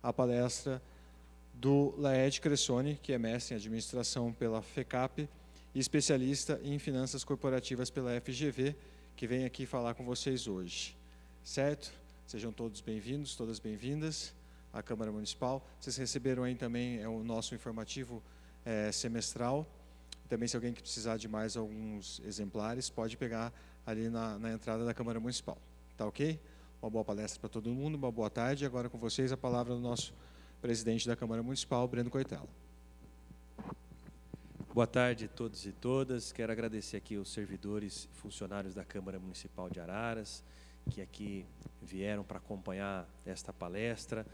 a palestra do Laerte Cressoni, que é mestre em administração pela FECAP e especialista em finanças corporativas pela FGV, que vem aqui falar com vocês hoje. Certo? Sejam todos bem-vindos, todas bem-vindas à Câmara Municipal. Vocês receberam aí também o nosso informativo semestral. Também, se alguém que precisar de mais alguns exemplares, pode pegar ali na entrada da Câmara Municipal. Tá ok? Uma boa palestra para todo mundo, uma boa tarde. Agora com vocês a palavra do nosso presidente da Câmara Municipal, Breno Coitella. Boa tarde a todos e todas. Quero agradecer aqui os servidores e funcionários da Câmara Municipal de Araras, que aqui vieram para acompanhar esta palestra,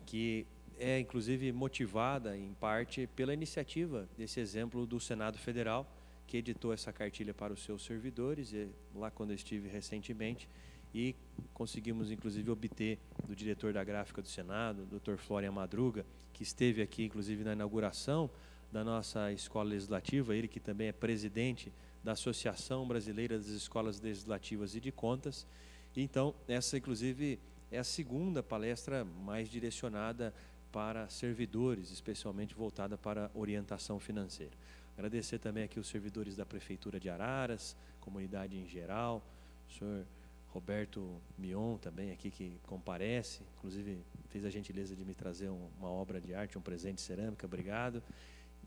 que é inclusive motivada em parte pela iniciativa desse exemplo do Senado Federal, que editou essa cartilha para os seus servidores, e lá quando eu estive recentemente, e conseguimos inclusive obter do diretor da gráfica do Senado, Dr. Florian Madruga, que esteve aqui inclusive na inauguração da nossa escola legislativa, ele que também é presidente da Associação Brasileira das Escolas Legislativas e de Contas. Então, essa inclusive é a segunda palestra mais direcionada para servidores, especialmente voltada para orientação financeira. Agradecer também aqui os servidores da Prefeitura de Araras, comunidade em geral, o senhor Roberto Mion também aqui que comparece, inclusive fez a gentileza de me trazer uma obra de arte, um presente de cerâmica, obrigado.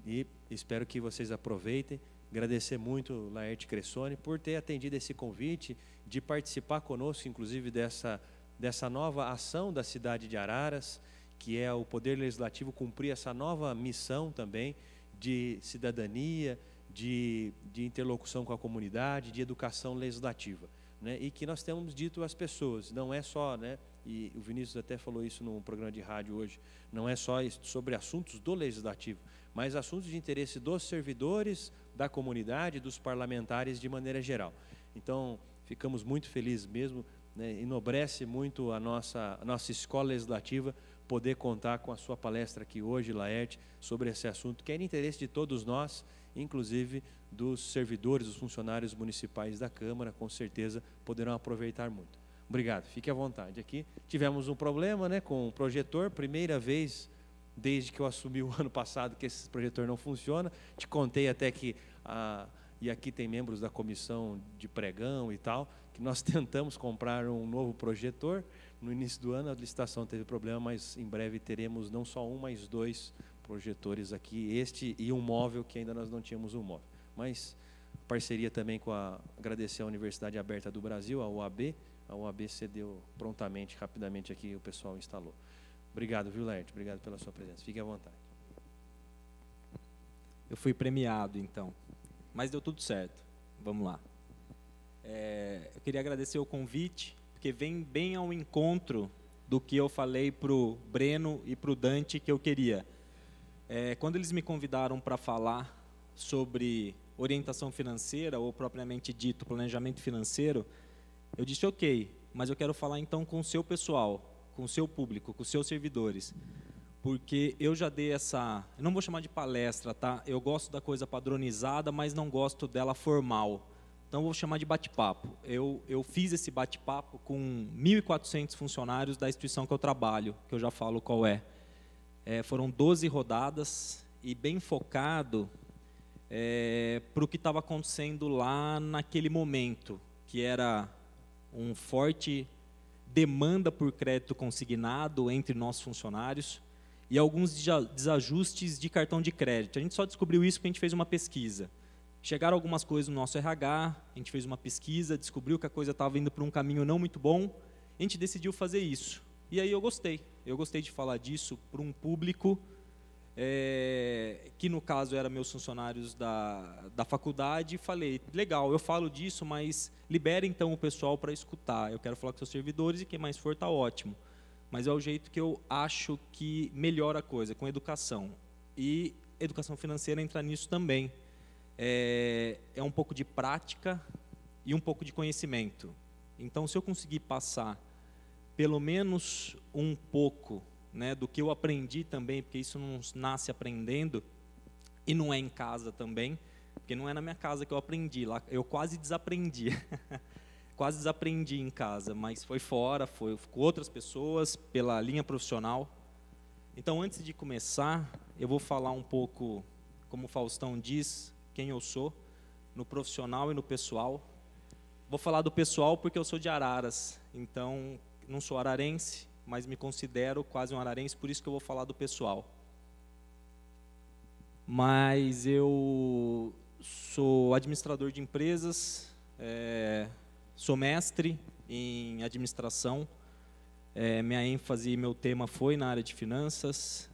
E espero que vocês aproveitem. Agradecer muito o Laerte Cressoni por ter atendido esse convite, de participar conosco, inclusive, dessa nova ação da cidade de Araras, que é o Poder Legislativo cumprir essa nova missão também de cidadania, de interlocução com a comunidade, de educação legislativa. Né, e que nós temos dito às pessoas, não é só, né, e o Vinícius até falou isso num programa de rádio hoje, não é só sobre assuntos do legislativo, mas assuntos de interesse dos servidores, da comunidade, dos parlamentares de maneira geral. Então, ficamos muito felizes mesmo, né, enobrece muito a nossa escola legislativa poder contar com a sua palestra aqui hoje, Laerte, sobre esse assunto, que é de interesse de todos nós, inclusive dos servidores, dos funcionários municipais da Câmara, com certeza poderão aproveitar muito. Obrigado, fique à vontade. Aqui tivemos um problema, né, com o projetor, primeira vez desde que eu assumi o ano passado que esse projetor não funciona. Te contei até que, e aqui tem membros da comissão de pregão e tal, que nós tentamos comprar um novo projetor. No início do ano a licitação teve problema, mas em breve teremos não só um, mas 2 projetores aqui, este e um móvel, que ainda nós não tínhamos um móvel. Mas parceria também agradecer à Universidade Aberta do Brasil, a UAB cedeu prontamente, rapidamente aqui, o pessoal instalou. Obrigado, viu, Laerte? Obrigado pela sua presença. Fique à vontade. Eu fui premiado, então, mas deu tudo certo. Vamos lá. Eu queria agradecer o convite, porque vem bem ao encontro do que eu falei para o Breno e para o Dante que eu queria. Quando eles me convidaram para falar sobre orientação financeira, ou propriamente dito planejamento financeiro, eu disse ok, mas eu quero falar então com o seu pessoal, com o seu público, com os seus servidores, porque eu já dei eu não vou chamar de palestra, tá? Eu gosto da coisa padronizada, mas não gosto dela formal, então vou chamar de bate-papo. Eu fiz esse bate-papo com 1.400 funcionários da instituição que eu trabalho, que eu já falo qual é. Foram 12 rodadas e bem focado para o que estava acontecendo lá naquele momento, que era um forte demanda por crédito consignado entre nossos funcionários e alguns desajustes de cartão de crédito. A gente só descobriu isso porque a gente fez uma pesquisa. Chegaram algumas coisas no nosso RH, a gente fez uma pesquisa, descobriu que a coisa estava indo por um caminho não muito bom, a gente decidiu fazer isso. E aí eu gostei de falar disso para um público que no caso eram meus funcionários da faculdade, e falei, legal, eu falo disso, mas libere então o pessoal para escutar, eu quero falar com seus servidores e quem mais for está ótimo, mas é o jeito que eu acho que melhora a coisa, com educação, e educação financeira entra nisso também, é um pouco de prática e um pouco de conhecimento, então se eu conseguir passar pelo menos um pouco, né, do que eu aprendi também, porque isso não nasce aprendendo, e não é em casa também, porque não é na minha casa que eu aprendi, lá eu quase desaprendi, quase desaprendi em casa, mas foi fora, foi com outras pessoas, pela linha profissional, Então, antes de começar, eu vou falar um pouco, como o Faustão diz, quem eu sou, no profissional e no pessoal. Vou falar do pessoal porque eu sou de Araras, então não sou ararense, mas me considero quase um ararense, por isso que eu vou falar do pessoal. Mas eu sou administrador de empresas, sou mestre em administração, minha ênfase e meu tema foi na área de finanças,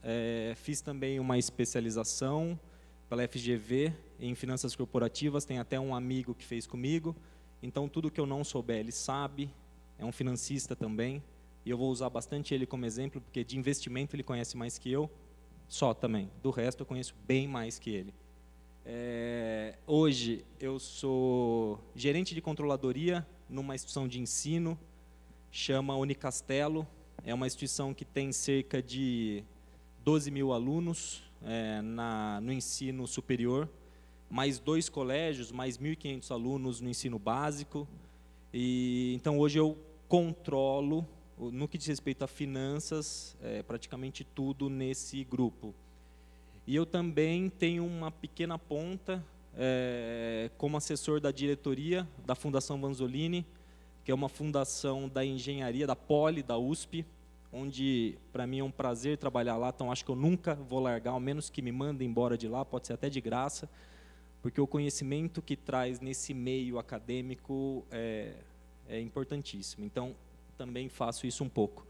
fiz também uma especialização pela FGV em finanças corporativas, tem até um amigo que fez comigo, então tudo que eu não souber ele sabe, é um financista também, e eu vou usar bastante ele como exemplo, porque de investimento ele conhece mais que eu, só também, do resto eu conheço bem mais que ele. Hoje eu sou gerente de controladoria numa instituição de ensino, chama Unicastelo, é uma instituição que tem cerca de 12 mil alunos no ensino superior, mais 2 colégios, mais 1.500 alunos no ensino básico, e então hoje eu controlo, no que diz respeito a finanças, praticamente tudo nesse grupo. E eu também tenho uma pequena ponta como assessor da diretoria da Fundação Vanzolini, que é uma fundação da engenharia, da Poli, da USP, onde para mim é um prazer trabalhar lá, então acho que eu nunca vou largar, ao menos que me mandem embora de lá, pode ser até de graça, porque o conhecimento que traz nesse meio acadêmico é importantíssimo. Então, também faço isso um pouco.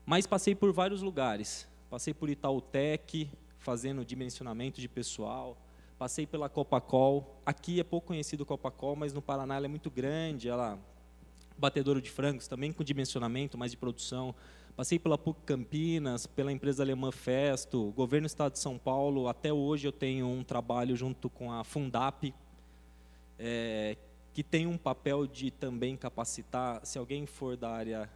Mas passei por vários lugares. Passei por Itautec, fazendo dimensionamento de pessoal. Passei pela Copacol. Aqui é pouco conhecido Copacol, mas no Paraná ela é muito grande. Ela batedouro de frangos, também com dimensionamento, mais de produção. Passei pela PUC Campinas, pela empresa alemã Festo, governo do Estado de São Paulo. Até hoje eu tenho um trabalho junto com a Fundap, que tem um papel de também capacitar, se alguém for da área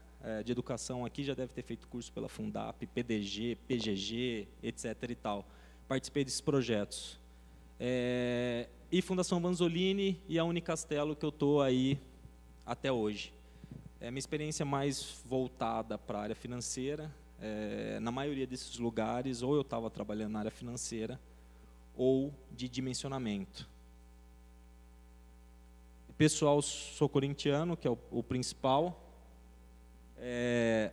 de educação aqui, já deve ter feito curso pela Fundap, PDG, PGG, etc. e tal. Participei desses projetos. E Fundação Vanzolini e a Unicastelo, que eu estou aí até hoje. Minha experiência mais voltada para a área financeira, na maioria desses lugares, ou eu estava trabalhando na área financeira, ou de dimensionamento. Pessoal, sou corintiano, que é o principal.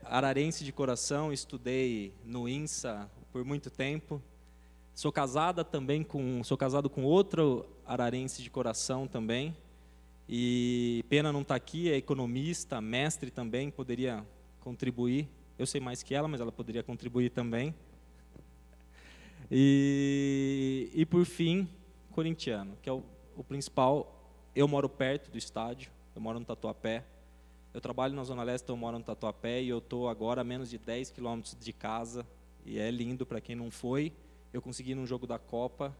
Ararense de coração, estudei no INSA por muito tempo. Sou casado com outro ararense de coração também. E pena não estar aqui, é economista, mestre também, poderia contribuir. Eu sei mais que ela, mas ela poderia contribuir também. E por fim, corintiano, que é o principal. Eu moro perto do estádio, eu moro no Tatuapé. Eu trabalho na Zona Leste, eu moro no Tatuapé e eu estou agora a menos de 10 quilômetros de casa. E é lindo para quem não foi. Eu consegui num jogo da Copa,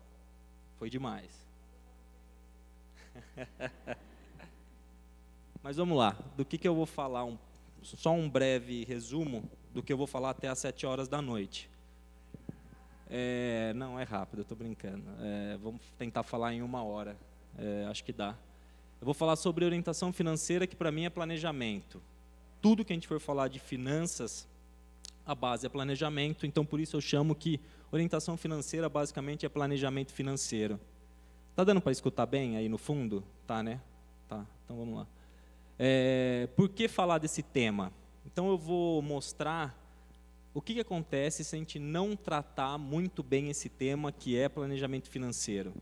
foi demais. Mas vamos lá, do que eu vou falar, só um breve resumo do que eu vou falar até às 7 horas da noite. Não, é rápido, eu estou brincando. Vamos tentar falar em 1 hora. Acho que dá. Eu vou falar sobre orientação financeira, que para mim é planejamento. Tudo que a gente for falar de finanças, a base é planejamento, então por isso eu chamo que orientação financeira basicamente é planejamento financeiro. Tá dando para escutar bem aí no fundo? Tá, né? Tá, então vamos lá. Por que falar desse tema? Então eu vou mostrar o que acontece se a gente não tratar muito bem esse tema, que é planejamento financeiro.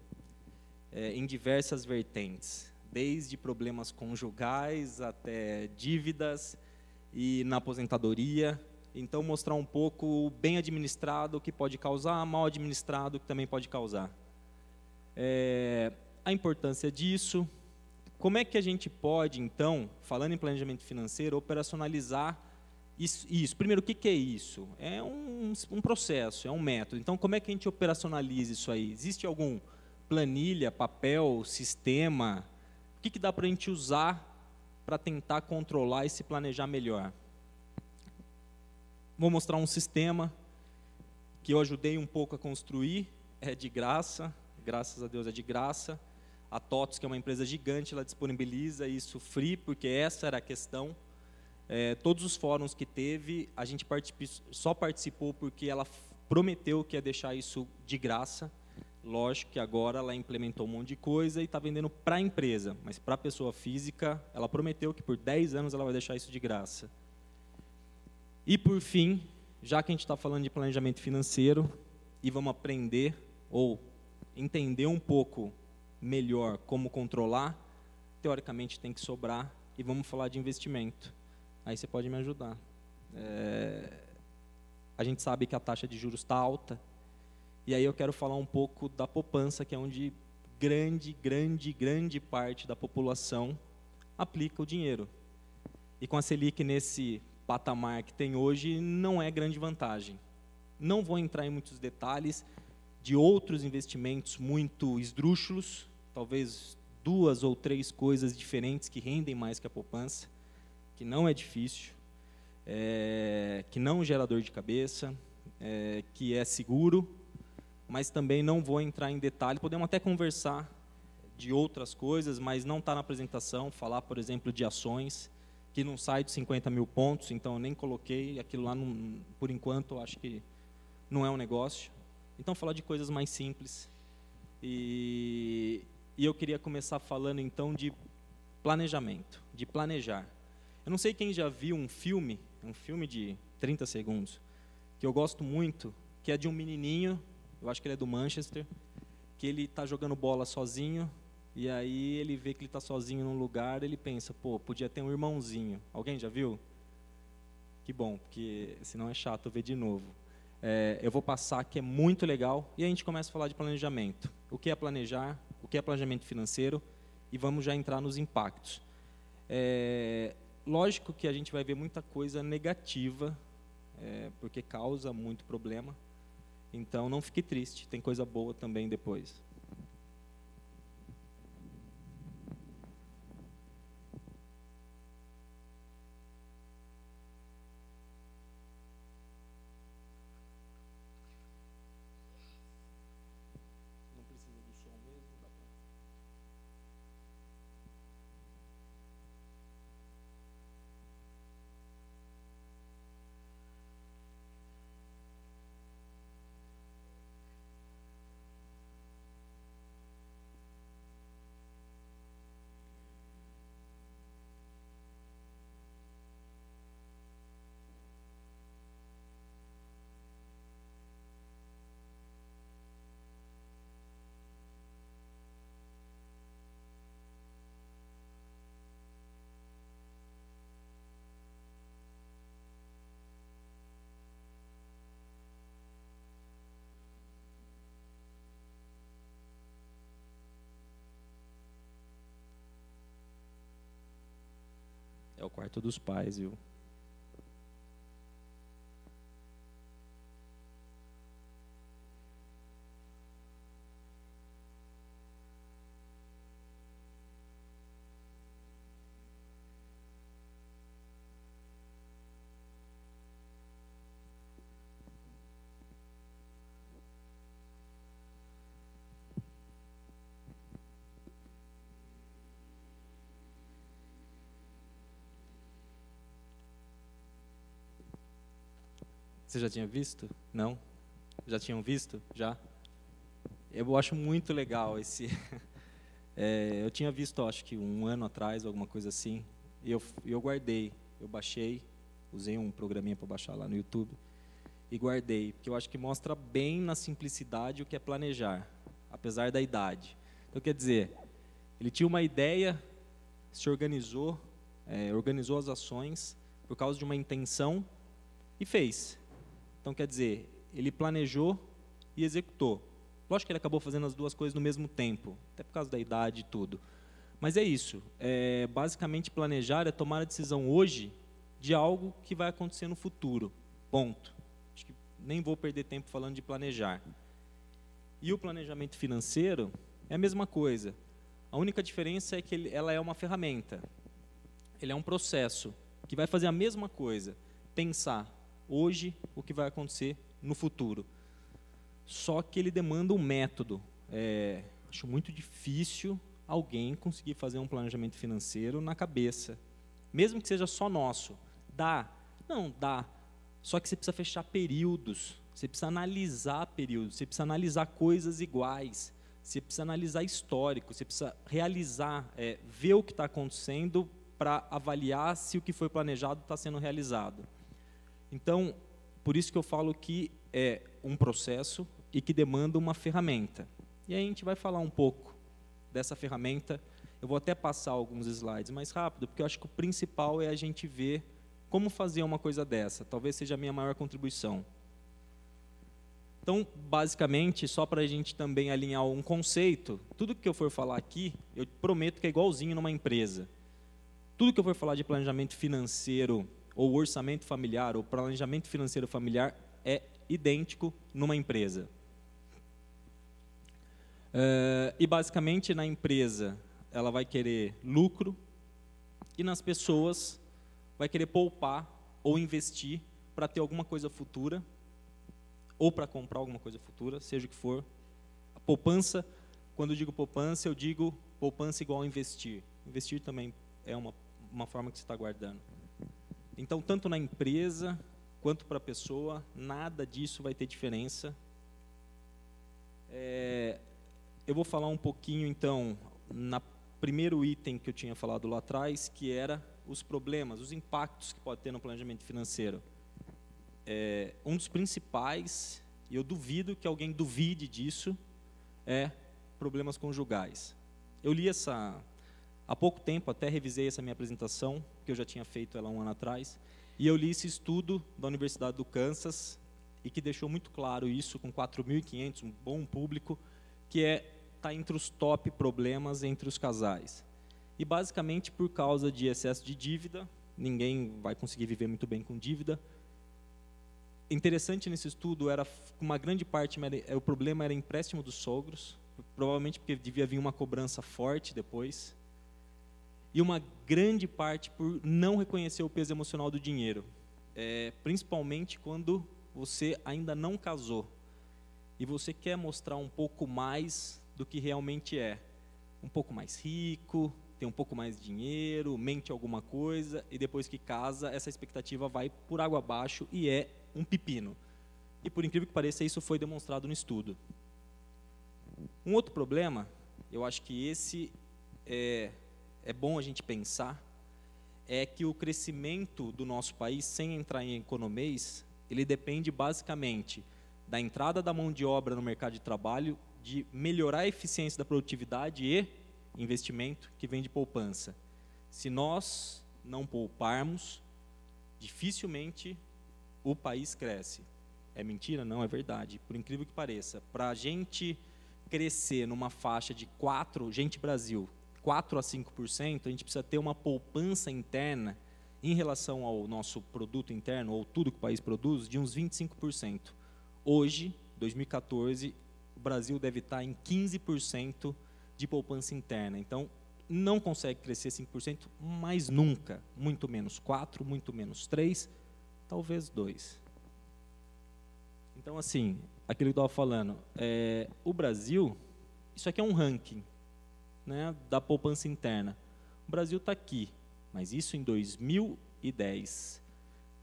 Em diversas vertentes, desde problemas conjugais até dívidas e na aposentadoria. Então, mostrar um pouco o bem administrado, o que pode causar, mal administrado, o que também pode causar. A importância disso, como é que a gente pode, então, falando em planejamento financeiro, operacionalizar isso? Primeiro, o que é isso? É um processo, é um método. Então, como é que a gente operacionaliza isso aí? Existe algum planilha, papel, sistema? O que dá para a gente usar para tentar controlar e se planejar melhor? Vou mostrar um sistema que eu ajudei um pouco a construir, é de graça, graças a Deus é de graça. A TOTOS, que é uma empresa gigante, ela disponibiliza isso free, porque essa era a questão. Todos os fóruns que teve, a gente só participou porque prometeu que ia deixar isso de graça. Lógico que agora ela implementou um monte de coisa e está vendendo para a empresa, mas para a pessoa física, ela prometeu que por 10 anos ela vai deixar isso de graça. E, por fim, já que a gente está falando de planejamento financeiro e vamos aprender ou entender um pouco melhor como controlar, teoricamente tem que sobrar, e vamos falar de investimento. Aí você pode me ajudar. A gente sabe que a taxa de juros está alta, e aí eu quero falar um pouco da poupança, que é onde grande parte da população aplica o dinheiro. E com a Selic nesse patamar que tem hoje, não é grande vantagem. Não vou entrar em muitos detalhes de outros investimentos muito esdrúxulos, talvez 2 ou 3 coisas diferentes que rendem mais que a poupança, que não é difícil, que não gera dor de cabeça, que é seguro, mas também não vou entrar em detalhe. Podemos até conversar de outras coisas, mas não está na apresentação. Falar, por exemplo, de ações, que não sai de 50 mil pontos, então eu nem coloquei aquilo lá, por enquanto, eu acho que não é um negócio. Então, falar de coisas mais simples. E eu queria começar falando, então, de planejamento, de planejar. Eu não sei quem já viu um filme de 30 segundos, que eu gosto muito, que é de um menininho, eu acho que ele é do Manchester, que ele está jogando bola sozinho, e aí ele vê que ele está sozinho num lugar, ele pensa, pô, podia ter um irmãozinho. Alguém já viu? Que bom, porque senão é chato ver de novo. Eu vou passar, que é muito legal, e a gente começa a falar de planejamento. O que é planejar, o que é planejamento financeiro, e vamos já entrar nos impactos. Lógico que a gente vai ver muita coisa negativa, porque causa muito problema. Então, não fique triste, tem coisa boa também depois. Não precisa do som mesmo, dá pra... É o quarto dos pais, viu? Você já tinha visto? Não? Já tinham visto? Já? Eu acho muito legal esse... eu tinha visto, acho que 1 ano atrás, alguma coisa assim, e eu guardei, eu baixei, usei um programinha para baixar lá no YouTube, e guardei, porque eu acho que mostra bem na simplicidade o que é planejar, apesar da idade. Então, quer dizer, ele tinha uma ideia, se organizou, organizou as ações por causa de uma intenção e fez. Então, quer dizer, ele planejou e executou. Lógico que ele acabou fazendo as 2 coisas no mesmo tempo, até por causa da idade e tudo. Mas é isso. Basicamente, planejar é tomar a decisão hoje de algo que vai acontecer no futuro. Ponto. Acho que nem vou perder tempo falando de planejar. E o planejamento financeiro é a mesma coisa. A única diferença é que ela é uma ferramenta. Ele é um processo que vai fazer a mesma coisa. Pensar hoje o que vai acontecer no futuro. Só que ele demanda um método. Acho muito difícil alguém conseguir fazer um planejamento financeiro na cabeça. Mesmo que seja só nosso. Dá? Não, dá. Só que você precisa fechar períodos. você precisa analisar períodos, você precisa analisar coisas iguais, você precisa analisar histórico, você precisa realizar, ver o que está acontecendo para avaliar se o que foi planejado está sendo realizado. Então, por isso que eu falo que é um processo e que demanda uma ferramenta. E aí a gente vai falar um pouco dessa ferramenta. Eu vou até passar alguns slides mais rápido, porque eu acho que o principal é a gente ver como fazer uma coisa dessa. Talvez seja a minha maior contribuição. Então, basicamente, só para a gente também alinhar um conceito, tudo que eu for falar aqui, eu prometo que é igualzinho numa empresa. Tudo que eu for falar de planejamento financeiro, ou orçamento familiar, ou planejamento financeiro familiar, é idêntico numa empresa. E, basicamente, na empresa, ela vai querer lucro, e nas pessoas, vai querer poupar ou investir para ter alguma coisa futura, ou para comprar alguma coisa futura, seja o que for. A poupança, quando eu digo poupança igual a investir. Investir também é uma forma que você está guardando. Então, tanto na empresa, quanto para a pessoa, nada disso vai ter diferença. Eu vou falar um pouquinho, então, no primeiro item que eu tinha falado lá atrás, que era os problemas, os impactos que pode ter no planejamento financeiro. Um dos principais, e eu duvido que alguém duvide disso, é problemas conjugais. Eu li há pouco tempo, até revisei essa minha apresentação, que eu já tinha feito ela um ano atrás, e eu li esse estudo da Universidade do Kansas, e que deixou muito claro isso, com 4.500, um bom público, que está entre os top problemas entre os casais. E basicamente por causa de excesso de dívida, ninguém vai conseguir viver muito bem com dívida. Interessante nesse estudo, uma grande parte, o problema era empréstimo dos sogros, provavelmente porque devia vir uma cobrança forte depois, e uma grande parte por não reconhecer o peso emocional do dinheiro, principalmente quando você ainda não casou, e você quer mostrar um pouco mais do que realmente é, um pouco mais rico, tem um pouco mais de dinheiro, mente alguma coisa, e depois que casa, essa expectativa vai por água abaixo e é um pepino. E por incrível que pareça, isso foi demonstrado no estudo. Um outro problema, eu acho que esse é bom a gente pensar, é que o crescimento do nosso país, sem entrar em economês, ele depende basicamente da entrada da mão de obra no mercado de trabalho, de melhorar a eficiência da produtividade e investimento que vem de poupança. Se nós não pouparmos, dificilmente o país cresce. É mentira? Não, é verdade. Por incrível que pareça, para a gente crescer numa faixa de 4% a 5%, a gente precisa ter uma poupança interna em relação ao nosso produto interno, ou tudo que o país produz, de uns 25%. Hoje, 2014, o Brasil deve estar em 15% de poupança interna. Então, não consegue crescer 5%, mas nunca. Muito menos 4%, muito menos 3%, talvez 2%. Então, assim, aquilo que eu estava falando, o Brasil, isso aqui é um ranking, né, da poupança interna. O Brasil está aqui, mas isso em 2010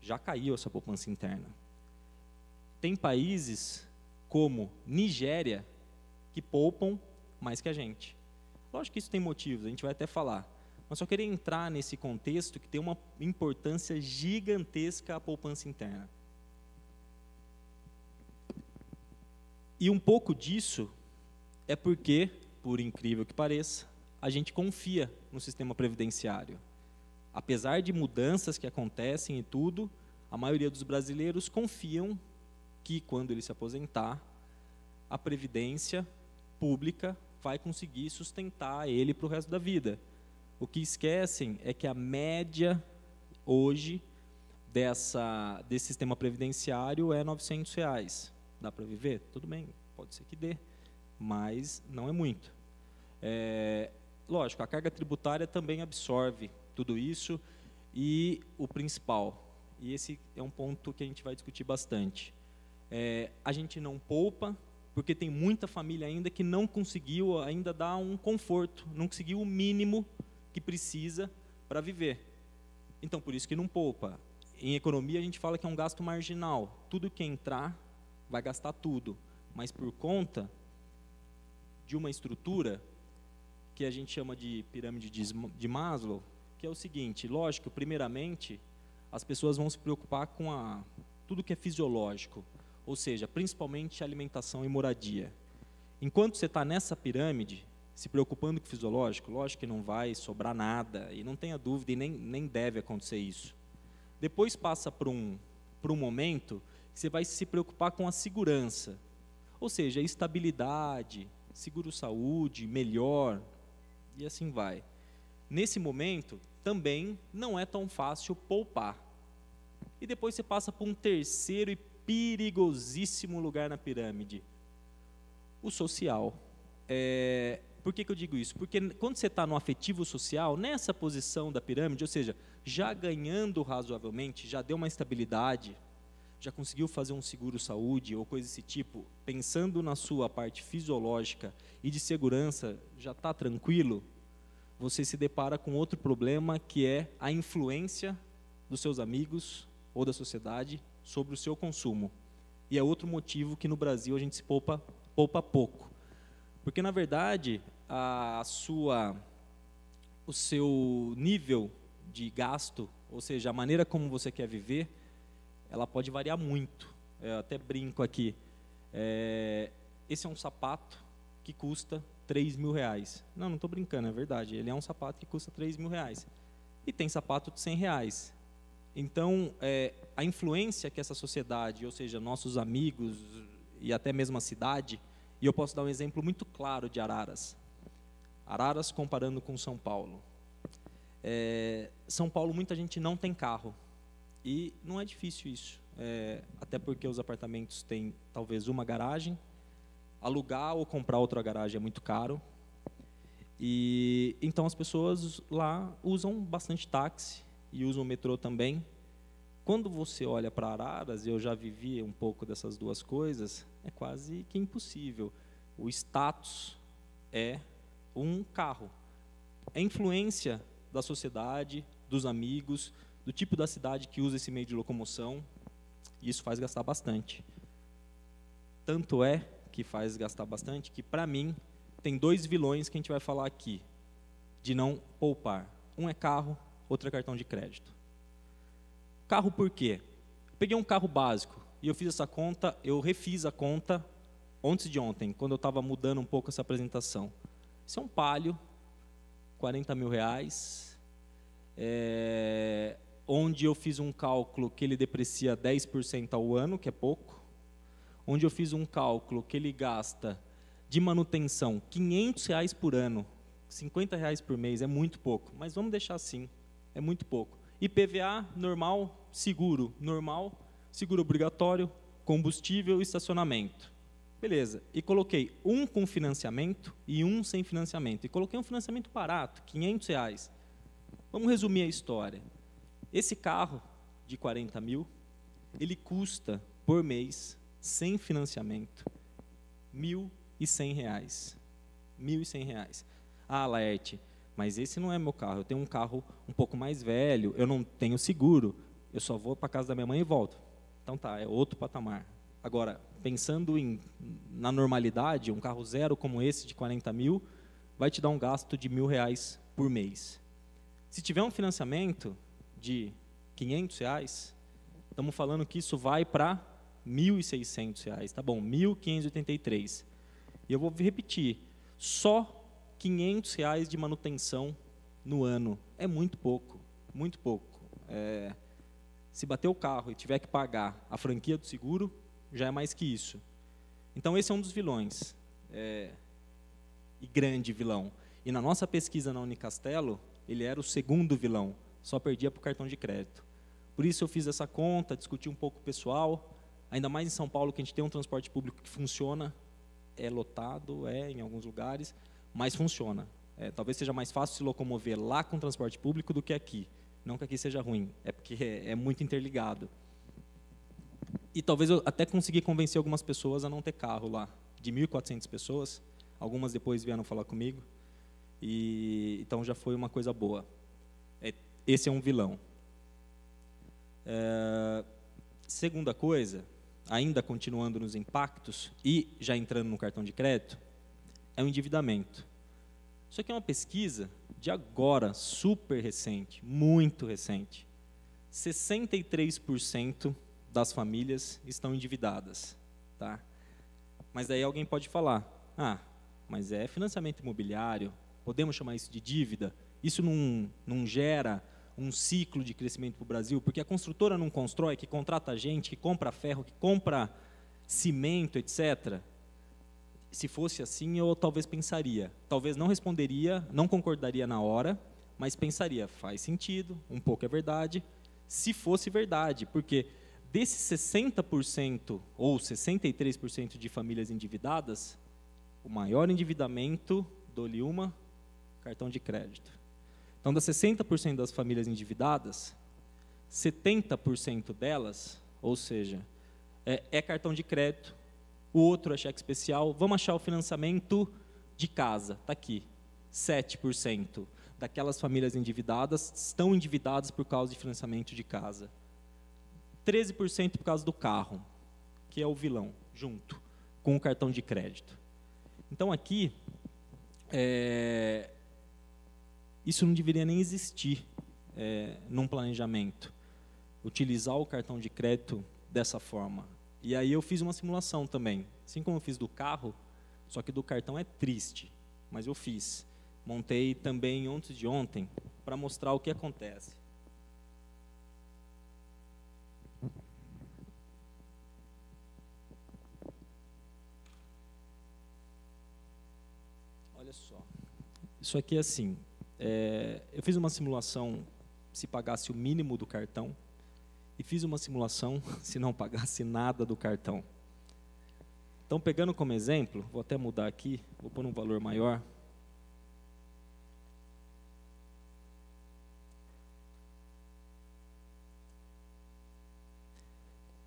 já caiu essa poupança interna. Tem países como Nigéria que poupam mais que a gente. Lógico que isso tem motivos, a gente vai até falar. Mas só queria entrar nesse contexto que tem uma importância gigantesca a poupança interna. E um pouco disso é porque, por incrível que pareça, a gente confia no sistema previdenciário. Apesar de mudanças que acontecem e tudo, a maioria dos brasileiros confiam que, quando ele se aposentar, a previdência pública vai conseguir sustentar ele para o resto da vida. O que esquecem é que a média hoje desse sistema previdenciário é R$900. Dá para viver? Tudo bem, pode ser que dê, mas não é muito. Lógico, a carga tributária também absorve tudo isso, e o principal, e esse é um ponto que a gente vai discutir bastante, a gente não poupa, porque tem muita família ainda que não conseguiu ainda dar um conforto, não conseguiu o mínimo que precisa para viver. Então, por isso que não poupa. Em economia, a gente fala que é um gasto marginal. Tudo que entrar vai gastar tudo, mas por conta de uma estrutura que a gente chama de pirâmide de Maslow, que é o seguinte: lógico, primeiramente, as pessoas vão se preocupar com tudo que é fisiológico, ou seja, principalmente alimentação e moradia. Enquanto você está nessa pirâmide, se preocupando com o fisiológico, lógico que não vai sobrar nada, e não tenha dúvida, e nem deve acontecer isso. Depois passa por um momento que você vai se preocupar com a segurança, ou seja, estabilidade, seguro-saúde, melhor, e assim vai. Nesse momento, também não é tão fácil poupar. E depois você passa por um terceiro e perigosíssimo lugar na pirâmide, o social. Por que eu digo isso? Porque quando você está no afetivo social, nessa posição da pirâmide, ou seja, já ganhando razoavelmente, já deu uma estabilidade, já conseguiu fazer um seguro-saúde ou coisa desse tipo, pensando na sua parte fisiológica e de segurança, já está tranquilo, você se depara com outro problema, que é a influência dos seus amigos ou da sociedade sobre o seu consumo. E é outro motivo que no Brasil a gente se poupa pouco. Porque, na verdade, o seu nível de gasto, ou seja, a maneira como você quer viver, ela pode variar muito. Eu até brinco aqui. Esse é um sapato que custa R$3.000. Não estou brincando, é verdade. Ele é um sapato que custa R$3.000. E tem sapato de R$100. Então, a influência que essa sociedade, ou seja, nossos amigos e até mesmo a cidade, e eu posso dar um exemplo muito claro de Araras. Araras comparando com São Paulo. São Paulo, muita gente não tem carro. E não é difícil isso. Até porque os apartamentos têm talvez uma garagem. Alugar ou comprar outra garagem é muito caro. E então as pessoas lá usam bastante táxi e usam o metrô também. Quando você olha para Araras, eu já vivi um pouco dessas duas coisas, é quase que impossível. O status é um carro. É influência da sociedade, dos amigos, do tipo da cidade que usa esse meio de locomoção, e isso faz gastar bastante. Tanto é que faz gastar bastante que, para mim, tem dois vilões que a gente vai falar aqui, de não poupar. Um é carro, outro é cartão de crédito. Carro por quê? Eu peguei um carro básico e eu fiz essa conta, eu refiz a conta antes de ontem, quando eu estava mudando um pouco essa apresentação. Isso é um Palio, R$40.000, onde eu fiz um cálculo que ele deprecia 10% ao ano, que é pouco, onde eu fiz um cálculo que ele gasta de manutenção R$500 por ano, R$50 por mês, é muito pouco, mas vamos deixar assim, é muito pouco. IPVA normal, seguro normal, seguro obrigatório, combustível e estacionamento. Beleza, e coloquei um com financiamento e um sem financiamento. E coloquei um financiamento barato, R$500. Vamos resumir a história. Esse carro de 40 mil, ele custa por mês, sem financiamento, R$1.100. R$1.100. Ah, Laerte, mas esse não é meu carro, eu tenho um carro um pouco mais velho, eu não tenho seguro, eu só vou para a casa da minha mãe e volto. Então tá, é outro patamar. Agora, pensando na normalidade, um carro zero como esse de 40 mil, vai te dar um gasto de R$1.000 por mês. Se tiver um financiamento de R$500, estamos falando que isso vai para R$1.600, tá bom, R$1.583. E eu vou repetir, só R$500 de manutenção no ano é muito pouco, muito pouco. Se bater o carro e tiver que pagar a franquia do seguro, já é mais que isso. Então esse é um dos vilões, e grande vilão. E na nossa pesquisa na Unicastelo, ele era o segundo vilão, só perdia para o cartão de crédito. Por isso eu fiz essa conta, discuti um pouco com o pessoal, ainda mais em São Paulo, que a gente tem um transporte público que funciona, é lotado, em alguns lugares, mas funciona. Talvez seja mais fácil se locomover lá com transporte público do que aqui. Não que aqui seja ruim, é porque é muito interligado. E talvez eu até consegui convencer algumas pessoas a não ter carro lá. De 1.400 pessoas, algumas depois vieram falar comigo. Então já foi uma coisa boa. Esse é um vilão. Segunda coisa, ainda continuando nos impactos e já entrando no cartão de crédito, é o endividamento. Isso aqui é uma pesquisa de agora, super recente, muito recente. 63% das famílias estão endividadas. Tá? Mas daí alguém pode falar, mas é financiamento imobiliário, podemos chamar isso de dívida? Isso não gera um ciclo de crescimento para o Brasil? Porque a construtora não constrói, que contrata gente, que compra ferro, que compra cimento, etc. Se fosse assim, eu talvez pensaria. Talvez não responderia, não concordaria na hora, mas pensaria, faz sentido, um pouco é verdade, se fosse verdade, porque desses 60% ou 63% de famílias endividadas, o maior endividamento, dou-lhe uma, cartão de crédito. Então, das 60% das famílias endividadas, 70% delas, ou seja, é cartão de crédito, o outro é cheque especial. Vamos achar o financiamento de casa, está aqui, 7% daquelas famílias endividadas estão endividadas por causa de financiamento de casa. 13% por causa do carro, que é o vilão, junto com o cartão de crédito. Então, aqui, isso não deveria nem existir num planejamento, utilizar o cartão de crédito dessa forma. E aí eu fiz uma simulação também, assim como eu fiz do carro, só que do cartão é triste, mas eu fiz. Montei também antes de ontem, para mostrar o que acontece. Olha só, isso aqui é assim, eu fiz uma simulação se pagasse o mínimo do cartão, e fiz uma simulação se não pagasse nada do cartão. Então, pegando como exemplo, vou até mudar aqui, vou pôr um valor maior.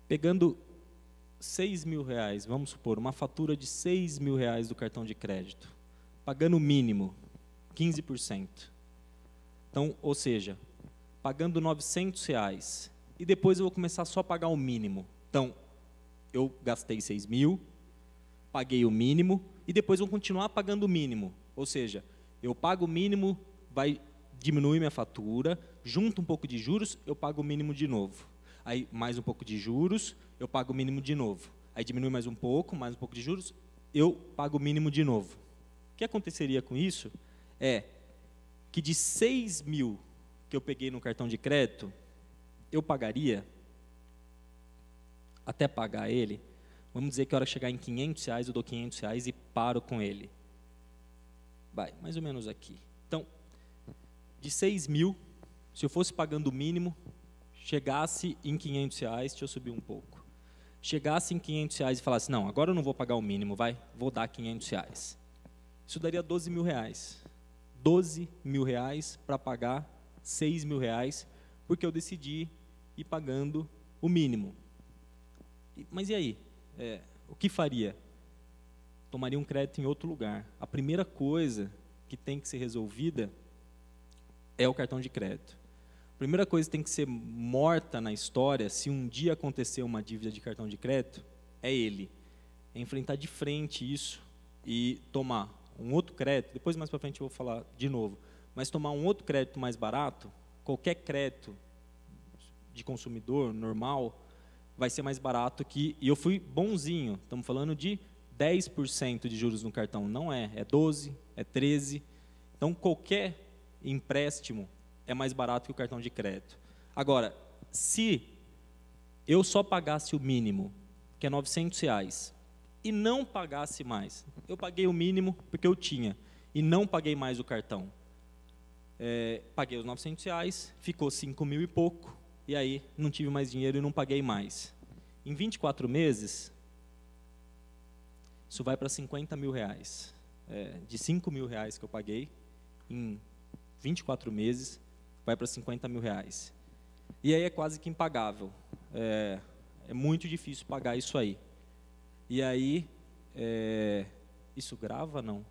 Pegando R$6.000, vamos supor, uma fatura de R$6.000 do cartão de crédito, pagando o mínimo, 15%. Então, ou seja, pagando R$900, e depois eu vou começar só a pagar o mínimo. Então, eu gastei 6.000, paguei o mínimo, e depois vou continuar pagando o mínimo. Ou seja, eu pago o mínimo, vai diminuir minha fatura, junto um pouco de juros, eu pago o mínimo de novo. Aí, mais um pouco de juros, eu pago o mínimo de novo. Aí, diminui mais um pouco de juros, eu pago o mínimo de novo. O que aconteceria com isso é que de 6.000 que eu peguei no cartão de crédito, eu pagaria, até pagar ele, vamos dizer que a hora que chegar em R$500, eu dou R$500 e paro com ele. Vai, mais ou menos aqui. Então, de 6.000, se eu fosse pagando o mínimo, chegasse em R$500, deixa eu subir um pouco, chegasse em R$500 e falasse, não, agora eu não vou pagar o mínimo, vou dar R$500. Isso daria R$12.000. R$12.000 para pagar R$6.000, porque eu decidi ir pagando o mínimo. Mas e aí? O que faria? Tomaria um crédito em outro lugar. A primeira coisa que tem que ser resolvida é o cartão de crédito. A primeira coisa que tem que ser morta na história, se um dia acontecer uma dívida de cartão de crédito, é ele. É enfrentar de frente isso e tomar um outro crédito. Depois, mais para frente, eu vou falar de novo. Mas tomar um outro crédito mais barato, qualquer crédito de consumidor normal, vai ser mais barato que... E eu fui bonzinho, estamos falando de 10% de juros no cartão. Não é 12%, é 13%. Então, qualquer empréstimo é mais barato que o cartão de crédito. Agora, se eu só pagasse o mínimo, que é R$900, e não pagasse mais, eu paguei o mínimo porque eu tinha, e não paguei mais o cartão. Paguei os R$900, ficou 5.000 e pouco, e aí não tive mais dinheiro e não paguei mais. Em 24 meses, isso vai para R$50.000. De R$5.000 que eu paguei, em 24 meses, vai para R$50.000. E aí é quase que impagável. É muito difícil pagar isso aí. E aí, isso grava, não?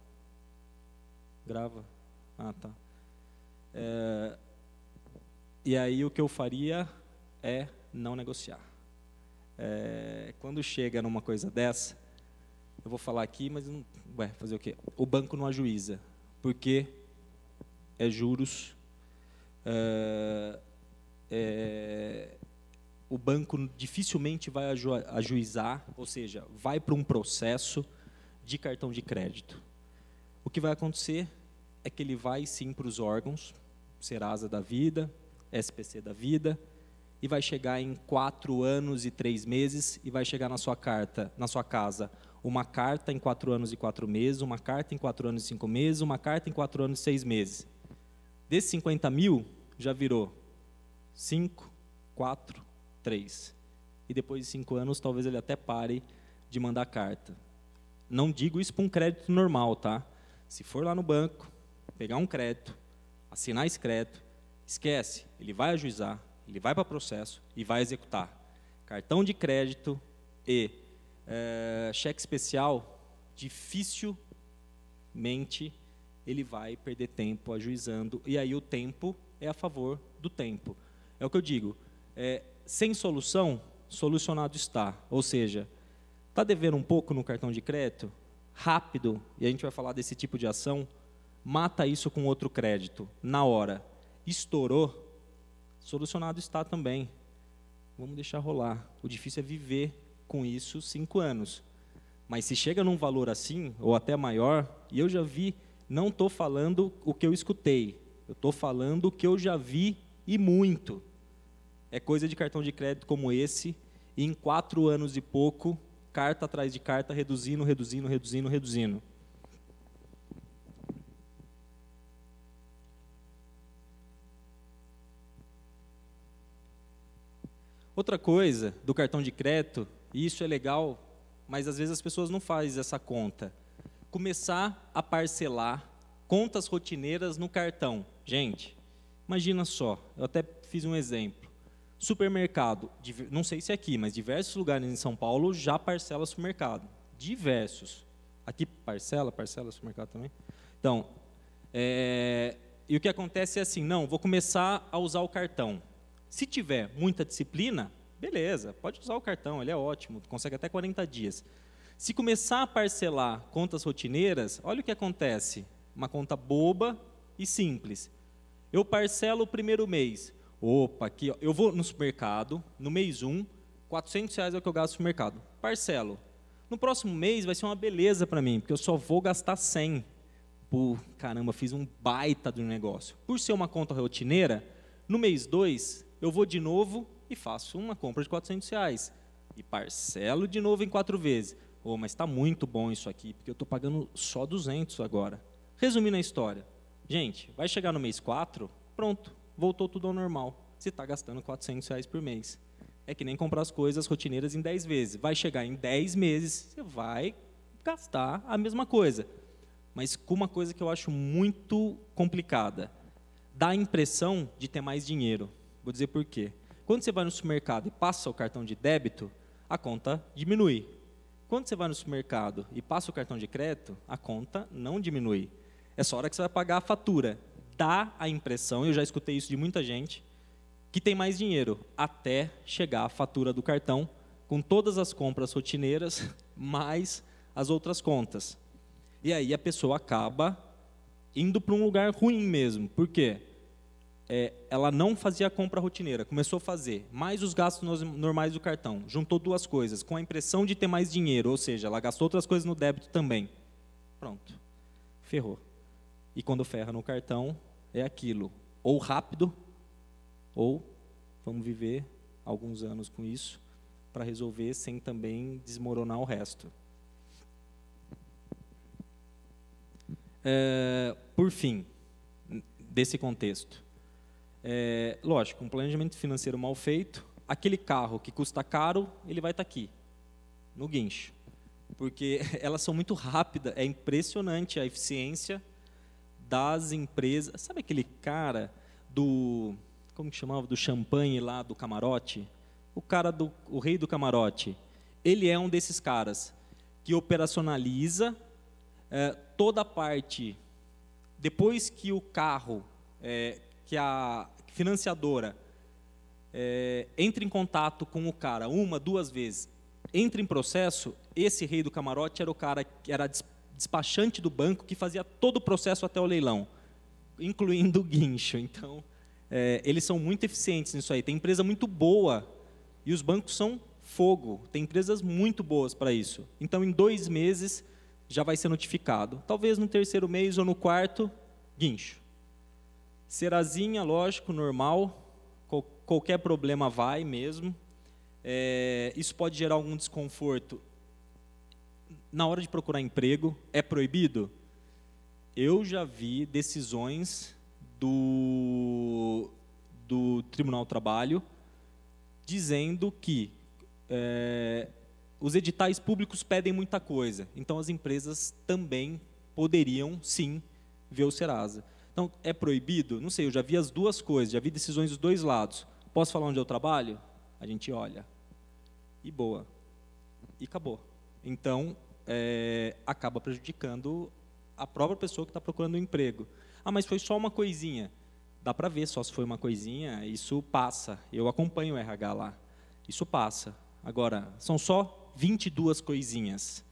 Grava? Ah, tá. E aí o que eu faria é não negociar. Quando chega numa coisa dessa, eu vou falar aqui, mas não, fazer o quê? O banco não ajuiza, porque é juros, o banco dificilmente vai ajuizar, ou seja, vai para um processo de cartão de crédito. O que vai acontecer é que ele vai sim para os órgãos, Serasa da vida, SPC da vida, e vai chegar em 4 anos e 3 meses, e vai chegar na sua casa, uma carta em 4 anos e 4 meses, uma carta em 4 anos e 5 meses, uma carta em 4 anos e 6 meses. Desses 50 mil, já virou 5, 4, 3. E depois de 5 anos, talvez ele até pare de mandar carta. Não digo isso para um crédito normal, tá? Se for lá no banco, pegar um crédito, assinar esse crédito, esquece, ele vai ajuizar, ele vai para processo e vai executar. Cartão de crédito e cheque especial, dificilmente ele vai perder tempo ajuizando, e aí o tempo é a favor do tempo. É o que eu digo, sem solução, solucionado está. Ou seja, está devendo um pouco no cartão de crédito? Rápido, e a gente vai falar desse tipo de ação, mata isso com outro crédito, na hora. Estourou, solucionado está também. Vamos deixar rolar. O difícil é viver com isso 5 anos. Mas se chega num valor assim, ou até maior, e eu já vi, não estou falando o que eu escutei, eu estou falando o que eu já vi e muito. É coisa de cartão de crédito como esse, e em 4 anos e pouco, carta atrás de carta, reduzindo. Outra coisa do cartão de crédito, e isso é legal, mas às vezes as pessoas não fazem essa conta. Começar a parcelar contas rotineiras no cartão. Gente, imagina só, eu até fiz um exemplo. Supermercado, não sei se é aqui, mas diversos lugares em São Paulo já parcela supermercado. Diversos. Aqui parcela supermercado também. Então, e o que acontece é assim, não, vou começar a usar o cartão. Se tiver muita disciplina, beleza, pode usar o cartão, ele é ótimo, consegue até 40 dias. Se começar a parcelar contas rotineiras, olha o que acontece. Uma conta boba e simples. Eu parcelo o primeiro mês. Opa, aqui, ó, eu vou no supermercado, no mês 1, R$400 é o que eu gasto no supermercado. Parcelo. No próximo mês vai ser uma beleza para mim, porque eu só vou gastar 100. Pô, caramba, fiz um baita do negócio. Por ser uma conta rotineira, no mês 2, eu vou de novo e faço uma compra de R$400. E parcelo de novo em 4 vezes. Oh, mas está muito bom isso aqui, porque eu estou pagando só 200 agora. Resumindo a história. Gente, vai chegar no mês 4, pronto, voltou tudo ao normal. Você está gastando R$400 por mês. É que nem comprar as coisas rotineiras em 10 vezes. Vai chegar em 10 meses, você vai gastar a mesma coisa. Mas com uma coisa que eu acho muito complicada. Dá a impressão de ter mais dinheiro. Vou dizer por quê. Quando você vai no supermercado e passa o cartão de débito, a conta diminui. Quando você vai no supermercado e passa o cartão de crédito, a conta não diminui. É só a hora que você vai pagar a fatura. Dá a impressão, eu já escutei isso de muita gente, que tem mais dinheiro, até chegar a fatura do cartão, com todas as compras rotineiras, mais as outras contas. E aí a pessoa acaba indo para um lugar ruim mesmo. Por quê? Ela não fazia a compra rotineira, começou a fazer, mais os gastos normais do cartão, juntou 2 coisas, com a impressão de ter mais dinheiro, ou seja, ela gastou outras coisas no débito também. Pronto, ferrou. E quando ferra no cartão, é aquilo, ou rápido, ou vamos viver alguns anos com isso, para resolver sem também desmoronar o resto. Por fim, desse contexto, lógico, um planejamento financeiro mal feito, aquele carro que custa caro, ele vai estar aqui, no guincho, porque elas são muito rápidas, é impressionante a eficiência das empresas. Sabe aquele cara como que chamava, do champanhe lá, do camarote? O rei do camarote, ele é um desses caras que operacionaliza toda a parte, depois que o carro, que a financiadora entre em contato com o cara uma, duas vezes, entra em processo, esse rei do camarote era o cara que era despachante do banco, que fazia todo o processo até o leilão, incluindo o guincho. Então, eles são muito eficientes nisso aí. Tem empresa muito boa e os bancos são fogo. Tem empresas muito boas para isso. Então, em 2 meses, já vai ser notificado. Talvez no 3º mês ou no 4º, guincho. Serazinha, lógico, normal. Qualquer problema vai mesmo. Isso pode gerar algum desconforto na hora de procurar emprego. É proibido? Eu já vi decisões do Tribunal do Trabalho dizendo que os editais públicos pedem muita coisa, então as empresas também poderiam, sim, ver o Serasa. Então, é proibido? Não sei, eu já vi as duas coisas, já vi decisões dos dois lados. Posso falar onde eu trabalho? A gente olha. E boa. E acabou. Então, acaba prejudicando a própria pessoa que está procurando um emprego. Ah, mas foi só uma coisinha. Dá para ver só se foi uma coisinha, isso passa. Eu acompanho o RH lá. Isso passa. Agora, são só 22 coisinhas.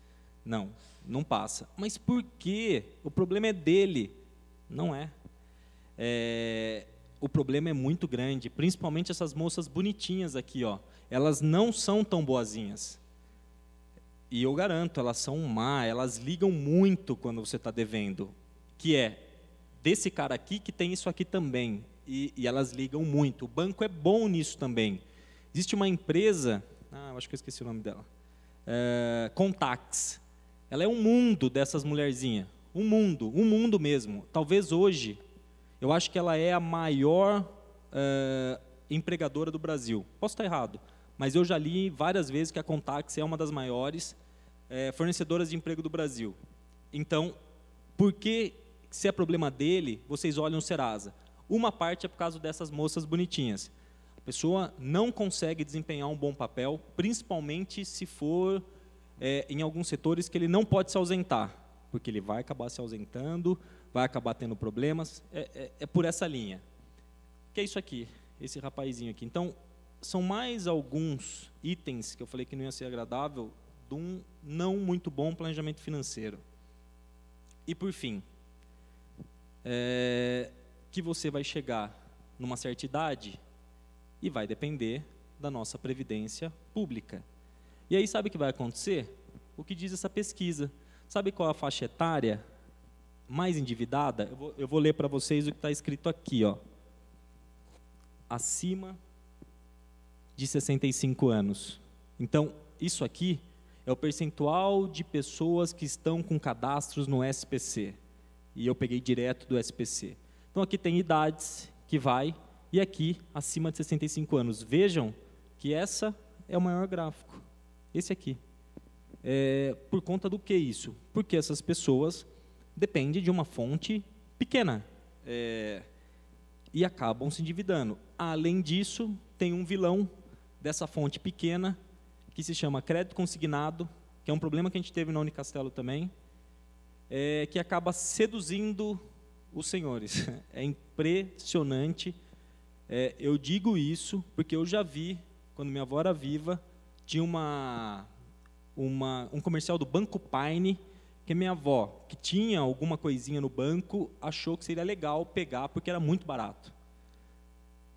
Não, não passa. Mas por quê? O problema é dele. Não é. O problema é muito grande, principalmente essas moças bonitinhas aqui, ó. Elas não são tão boazinhas. E eu garanto, elas são elas ligam muito quando você está devendo. Que é desse cara aqui que tem isso aqui também. E elas ligam muito. O banco é bom nisso também. Existe uma empresa, acho que eu esqueci o nome dela, Contax. Ela é um mundo dessas mulherzinhas. Um mundo mesmo. Talvez hoje, eu acho que ela é a maior empregadora do Brasil. Posso estar errado, mas eu já li várias vezes que a Contax é uma das maiores fornecedoras de emprego do Brasil. Então, por que, se é problema dele, vocês olham o Serasa? Uma parte é por causa dessas moças bonitinhas. A pessoa não consegue desempenhar um bom papel, principalmente se for em alguns setores que ele não pode se ausentar, porque ele vai acabar se ausentando, vai acabar tendo problemas. É por essa linha. Que é isso aqui, esse rapazinho aqui. Então, são mais alguns itens que eu falei que não ia ser agradável de um não muito bom planejamento financeiro. E, por fim, que você vai chegar numa certa idade e vai depender da nossa previdência pública. E aí, sabe o que vai acontecer? O que diz essa pesquisa. Sabe qual é a faixa etária mais endividada? Eu vou ler para vocês o que está escrito aqui, ó. Acima de 65 anos. Então, isso aqui é o percentual de pessoas que estão com cadastros no SPC. E eu peguei direto do SPC. Então, aqui tem idades que vai, e aqui, acima de 65 anos. Vejam que essa é o maior gráfico. Esse aqui. Por conta do que isso? Porque essas pessoas dependem de uma fonte pequena. E acabam se endividando. Além disso, tem um vilão dessa fonte pequena, que se chama crédito consignado, que é um problema que a gente teve na Unicastelo também, que acaba seduzindo os senhores. É impressionante. Eu digo isso porque eu já vi, quando minha avó era viva, tinha um comercial do Banco Paine, que minha avó, que tinha alguma coisinha no banco, achou que seria legal pegar, porque era muito barato.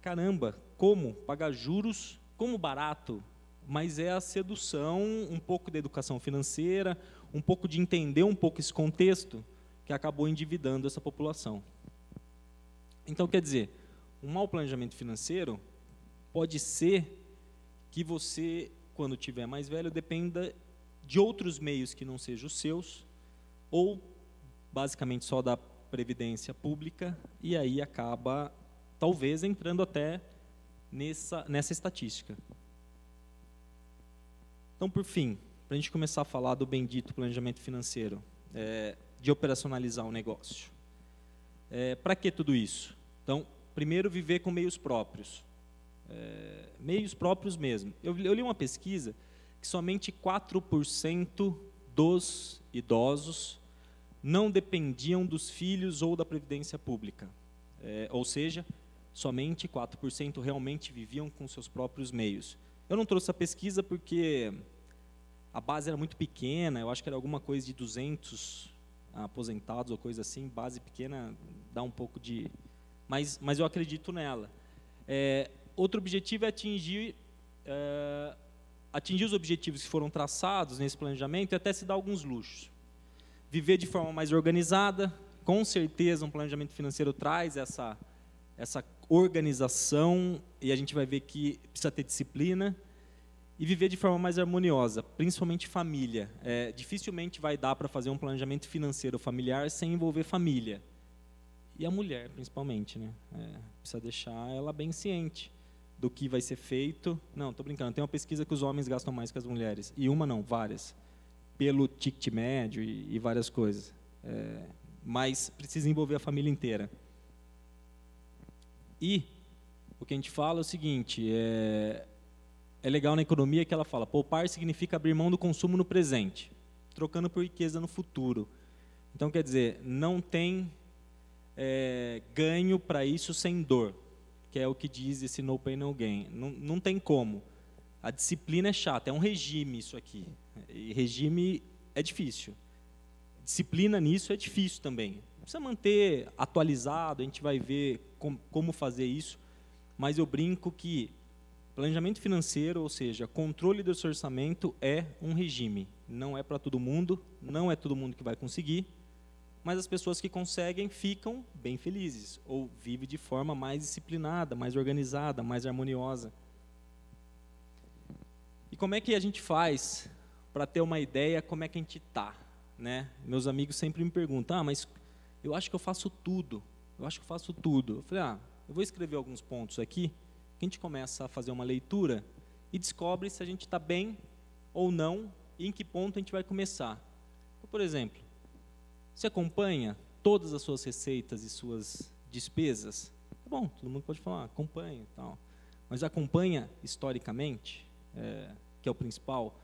Caramba, como pagar juros, como barato? Mas é a sedução, um pouco da educação financeira, um pouco de entender um pouco esse contexto, que acabou endividando essa população. Então, quer dizer, um mau planejamento financeiro pode ser que você, quando tiver mais velho, dependa de outros meios que não sejam os seus, ou basicamente só da previdência pública, e aí acaba, talvez, entrando até nessa estatística. Então, por fim, para a gente começar a falar do bendito planejamento financeiro, de operacionalizar o negócio. Para que tudo isso? Então, primeiro, viver com meios próprios. Meios próprios mesmo. Eu li uma pesquisa que somente 4% dos idosos não dependiam dos filhos ou da previdência pública. Ou seja, somente 4% realmente viviam com seus próprios meios. Eu não trouxe a pesquisa porque a base era muito pequena, eu acho que era alguma coisa de 200 aposentados ou coisa assim, base pequena dá um pouco de... Mas eu acredito nela. Outro objetivo é atingir os objetivos que foram traçados nesse planejamento e até se dar alguns luxos. Viver de forma mais organizada, com certeza um planejamento financeiro traz essa organização, e a gente vai ver que precisa ter disciplina, e viver de forma mais harmoniosa, principalmente família. Dificilmente vai dar para fazer um planejamento financeiro familiar sem envolver família. E a mulher, principalmente, né? Precisa deixar ela bem ciente do que vai ser feito. Não, estou brincando, tem uma pesquisa que os homens gastam mais que as mulheres, e uma não, várias, pelo ticket médio e várias coisas. Mas precisa envolver a família inteira. E o que a gente fala é o seguinte, é legal na economia que ela fala, poupar significa abrir mão do consumo no presente, trocando por riqueza no futuro. Então, quer dizer, não tem ganho para isso sem dor, que é o que diz esse no pain, no gain. Não tem como. A disciplina é chata, é um regime isso aqui. E regime é difícil. Disciplina nisso é difícil também. Precisa manter atualizado, a gente vai ver como fazer isso, mas eu brinco que planejamento financeiro, ou seja, controle do seu orçamento é um regime. Não é para todo mundo, não é todo mundo que vai conseguir, mas as pessoas que conseguem ficam bem felizes, ou vivem de forma mais disciplinada, mais organizada, mais harmoniosa. E como é que a gente faz para ter uma ideia como é que a gente está? Né? Meus amigos sempre me perguntam, mas eu acho que eu faço tudo, eu falei, eu vou escrever alguns pontos aqui, que a gente começa a fazer uma leitura e descobre se a gente está bem ou não, e em que ponto a gente vai começar. Então, por exemplo, você acompanha todas as suas receitas e suas despesas? Tá bom, todo mundo pode falar, acompanha e tal, mas acompanha historicamente, que é o principal,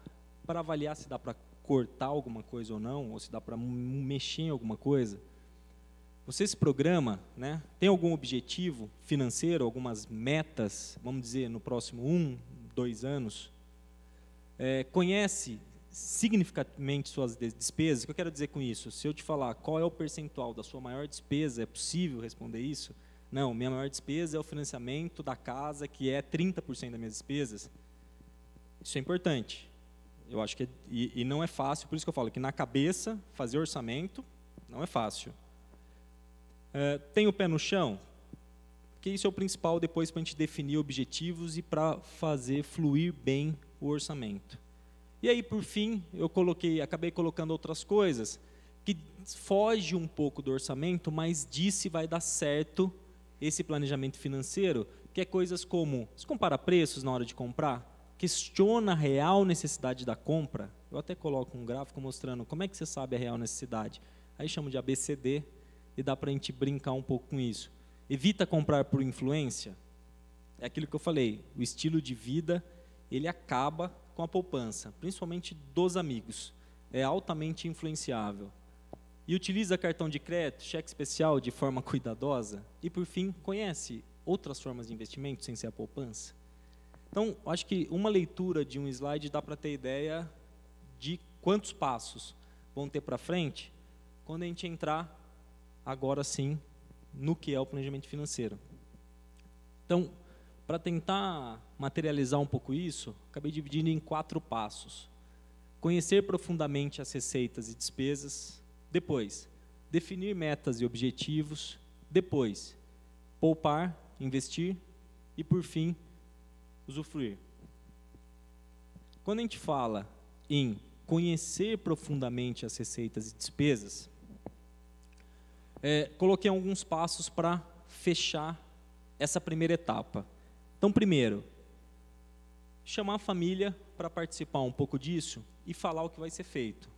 para avaliar se dá para cortar alguma coisa ou não, ou se dá para mexer em alguma coisa. Você se programa, né? Tem algum objetivo financeiro, algumas metas, vamos dizer, no próximo 1, 2 anos? Conhece significativamente suas despesas? O que eu quero dizer com isso? Se eu te falar qual é o percentual da sua maior despesa, é possível responder isso? Não, minha maior despesa é o financiamento da casa, que é 30% das minhas despesas. Isso é importante. Eu acho que e não é fácil, por isso que eu falo que na cabeça, fazer orçamento não é fácil. Tem o pé no chão? Porque isso é o principal depois para a gente definir objetivos e para fazer fluir bem o orçamento. E aí, por fim, acabei colocando outras coisas que foge um pouco do orçamento, mas diz se vai dar certo esse planejamento financeiro, que é coisas como, se compara preços na hora de comprar, questiona a real necessidade da compra. Eu até coloco um gráfico mostrando como é que você sabe a real necessidade. Aí chamo de ABCD e dá para a gente brincar um pouco com isso. Evita comprar por influência. É aquilo que eu falei, o estilo de vida, ele acaba com a poupança, principalmente dos amigos. É altamente influenciável. E utiliza cartão de crédito, cheque especial de forma cuidadosa. E, por fim, conhece outras formas de investimento sem ser a poupança. Então, acho que uma leitura de um slide dá para ter ideia de quantos passos vão ter para frente quando a gente entrar, agora sim, no que é o planejamento financeiro. Então, para tentar materializar um pouco isso, acabei dividindo em 4 passos. Conhecer profundamente as receitas e despesas. Depois, definir metas e objetivos. Depois, poupar, investir. E, por fim, usufruir. Quando a gente fala em conhecer profundamente as receitas e despesas, coloquei alguns passos para fechar essa primeira etapa. Então, primeiro, chamar a família para participar um pouco disso e falar o que vai ser feito.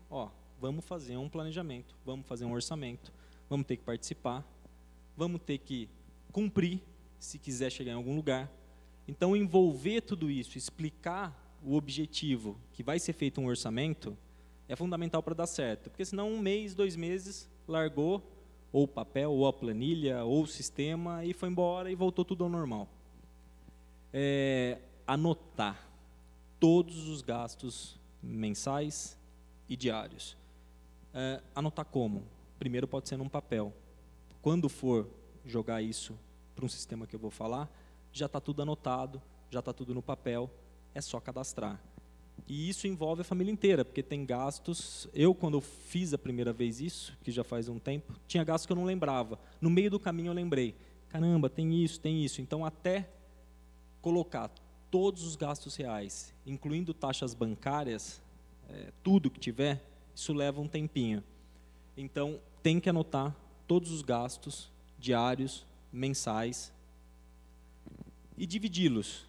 Vamos fazer um planejamento, vamos fazer um orçamento, vamos ter que participar, vamos ter que cumprir se quiser chegar em algum lugar. Então, envolver tudo isso, explicar o objetivo que vai ser feito um orçamento, é fundamental para dar certo. Porque senão 1 mês, 2 meses, largou, ou o papel, ou a planilha, ou o sistema, e foi embora e voltou tudo ao normal. Anotar todos os gastos mensais e diários. Anotar como? Primeiro pode ser num papel. Quando for jogar isso para um sistema que eu vou falar, já está tudo anotado, já está tudo no papel, é só cadastrar. E isso envolve a família inteira, porque tem gastos. Eu, quando eu fiz a primeira vez isso, que já faz um tempo, tinha gastos que eu não lembrava. No meio do caminho eu lembrei, caramba, tem isso, tem isso. Então, até colocar todos os gastos reais, incluindo taxas bancárias, tudo que tiver, isso leva um tempinho. Então, tem que anotar todos os gastos diários, mensais, e dividi-los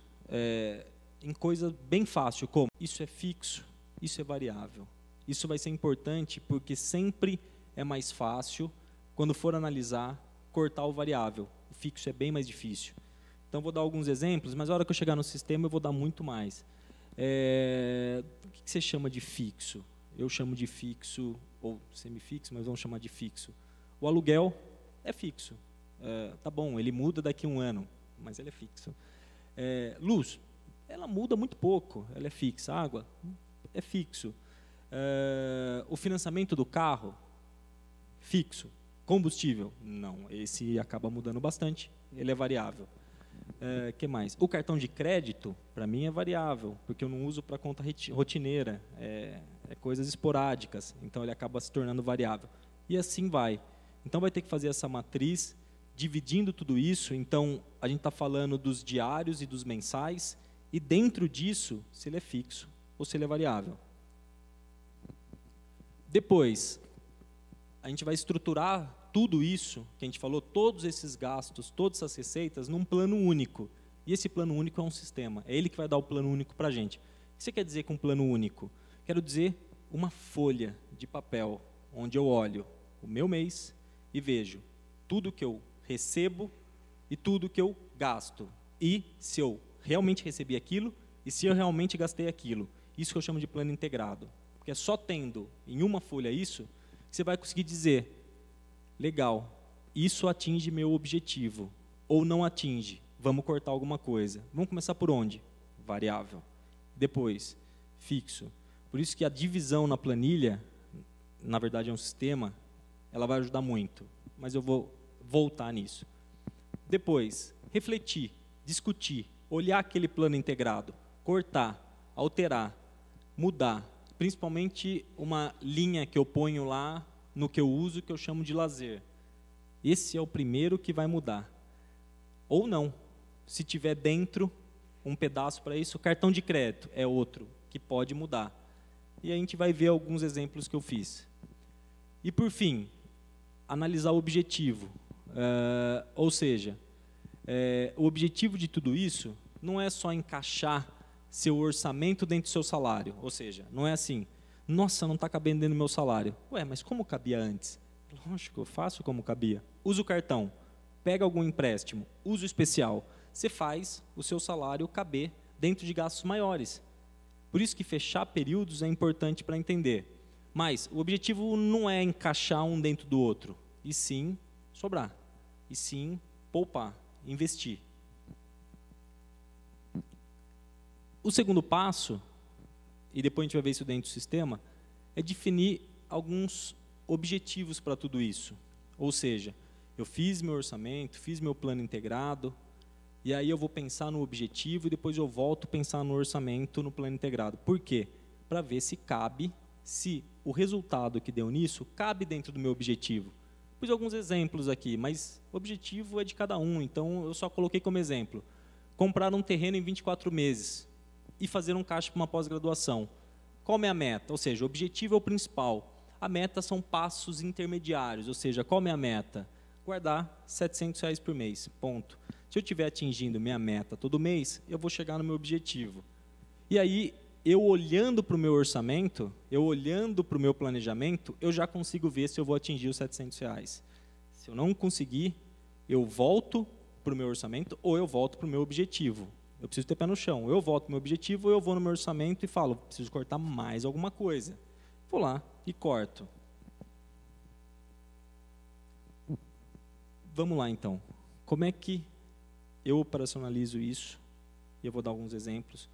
em coisa bem fácil, como isso é fixo, isso é variável. Isso vai ser importante porque sempre é mais fácil, quando for analisar, cortar o variável. O fixo é bem mais difícil. Então, vou dar alguns exemplos, mas na hora que eu chegar no sistema, eu vou dar muito mais. O que você chama de fixo? Eu chamo de fixo, ou semifixo, mas vamos chamar de fixo. O aluguel é fixo. Tá bom, ele muda daqui a um ano, mas ele é fixo. Luz, ela muda muito pouco, ela é fixa. Água, é fixo. O financiamento do carro, fixo. Combustível, não, esse acaba mudando bastante, ele é variável. Que mais? O cartão de crédito, para mim, é variável, porque eu não uso para conta rotineira, coisas esporádicas, então ele acaba se tornando variável. E assim vai. Então, vai ter que fazer essa matriz, dividindo tudo isso. Então, a gente está falando dos diários e dos mensais, e dentro disso, se ele é fixo ou se ele é variável. Depois, a gente vai estruturar tudo isso que a gente falou, todos esses gastos, todas essas receitas, num plano único. E esse plano único é um sistema, é ele que vai dar o plano único para a gente. O que você quer dizer com plano único? Quero dizer uma folha de papel, onde eu olho o meu mês e vejo tudo que eu recebo e tudo que eu gasto. E se eu realmente recebi aquilo e se eu realmente gastei aquilo. Isso que eu chamo de plano integrado. Porque é só tendo em uma folha isso, que você vai conseguir dizer, legal, isso atinge meu objetivo, ou não atinge, vamos cortar alguma coisa. Vamos começar por onde? Variável. Depois, fixo. Por isso que a divisão na planilha, na verdade é um sistema, ela vai ajudar muito, mas eu vou voltar nisso. Depois, refletir, discutir, olhar aquele plano integrado, cortar, alterar, mudar, principalmente uma linha que eu ponho lá no que eu uso, que eu chamo de lazer. Esse é o primeiro que vai mudar. Ou não, se tiver dentro um pedaço para isso, cartão de crédito é outro que pode mudar. E a gente vai ver alguns exemplos que eu fiz. E por fim, analisar o objetivo. Ou seja, o objetivo de tudo isso não é só encaixar seu orçamento dentro do seu salário. Ou seja, não é assim, nossa, não está cabendo dentro do meu salário. Ué, mas como cabia antes? Lógico, eu faço como cabia. Usa o cartão, pega algum empréstimo, usa o especial. Você faz o seu salário caber dentro de gastos maiores. Por isso que fechar períodos é importante para entender. Mas o objetivo não é encaixar um dentro do outro, e sim sobrar, e sim poupar, investir. O segundo passo, e depois a gente vai ver isso dentro do sistema, é definir alguns objetivos para tudo isso. Ou seja, eu fiz meu orçamento, fiz meu plano integrado, e aí eu vou pensar no objetivo e depois eu volto a pensar no orçamento, no plano integrado. Por quê? Para ver se cabe, se o resultado que deu nisso cabe dentro do meu objetivo. Pus alguns exemplos aqui, mas o objetivo é de cada um, então eu só coloquei como exemplo. Comprar um terreno em 24 meses e fazer um caixa para uma pós-graduação. Qual é a meta? Ou seja, o objetivo é o principal. A meta são passos intermediários, ou seja, qual é a meta? Guardar R$700 por mês, ponto. Se eu estiver atingindo minha meta todo mês, eu vou chegar no meu objetivo. E aí, eu olhando para o meu orçamento, eu olhando para o meu planejamento, eu já consigo ver se eu vou atingir os R$700. Se eu não conseguir, eu volto para o meu orçamento ou eu volto para o meu objetivo. Eu preciso ter pé no chão. Eu volto para o meu objetivo ou eu vou no meu orçamento e falo, preciso cortar mais alguma coisa. Vou lá e corto. vamos lá, então. Como é que eu operacionalizo isso? Eu vou dar alguns exemplos.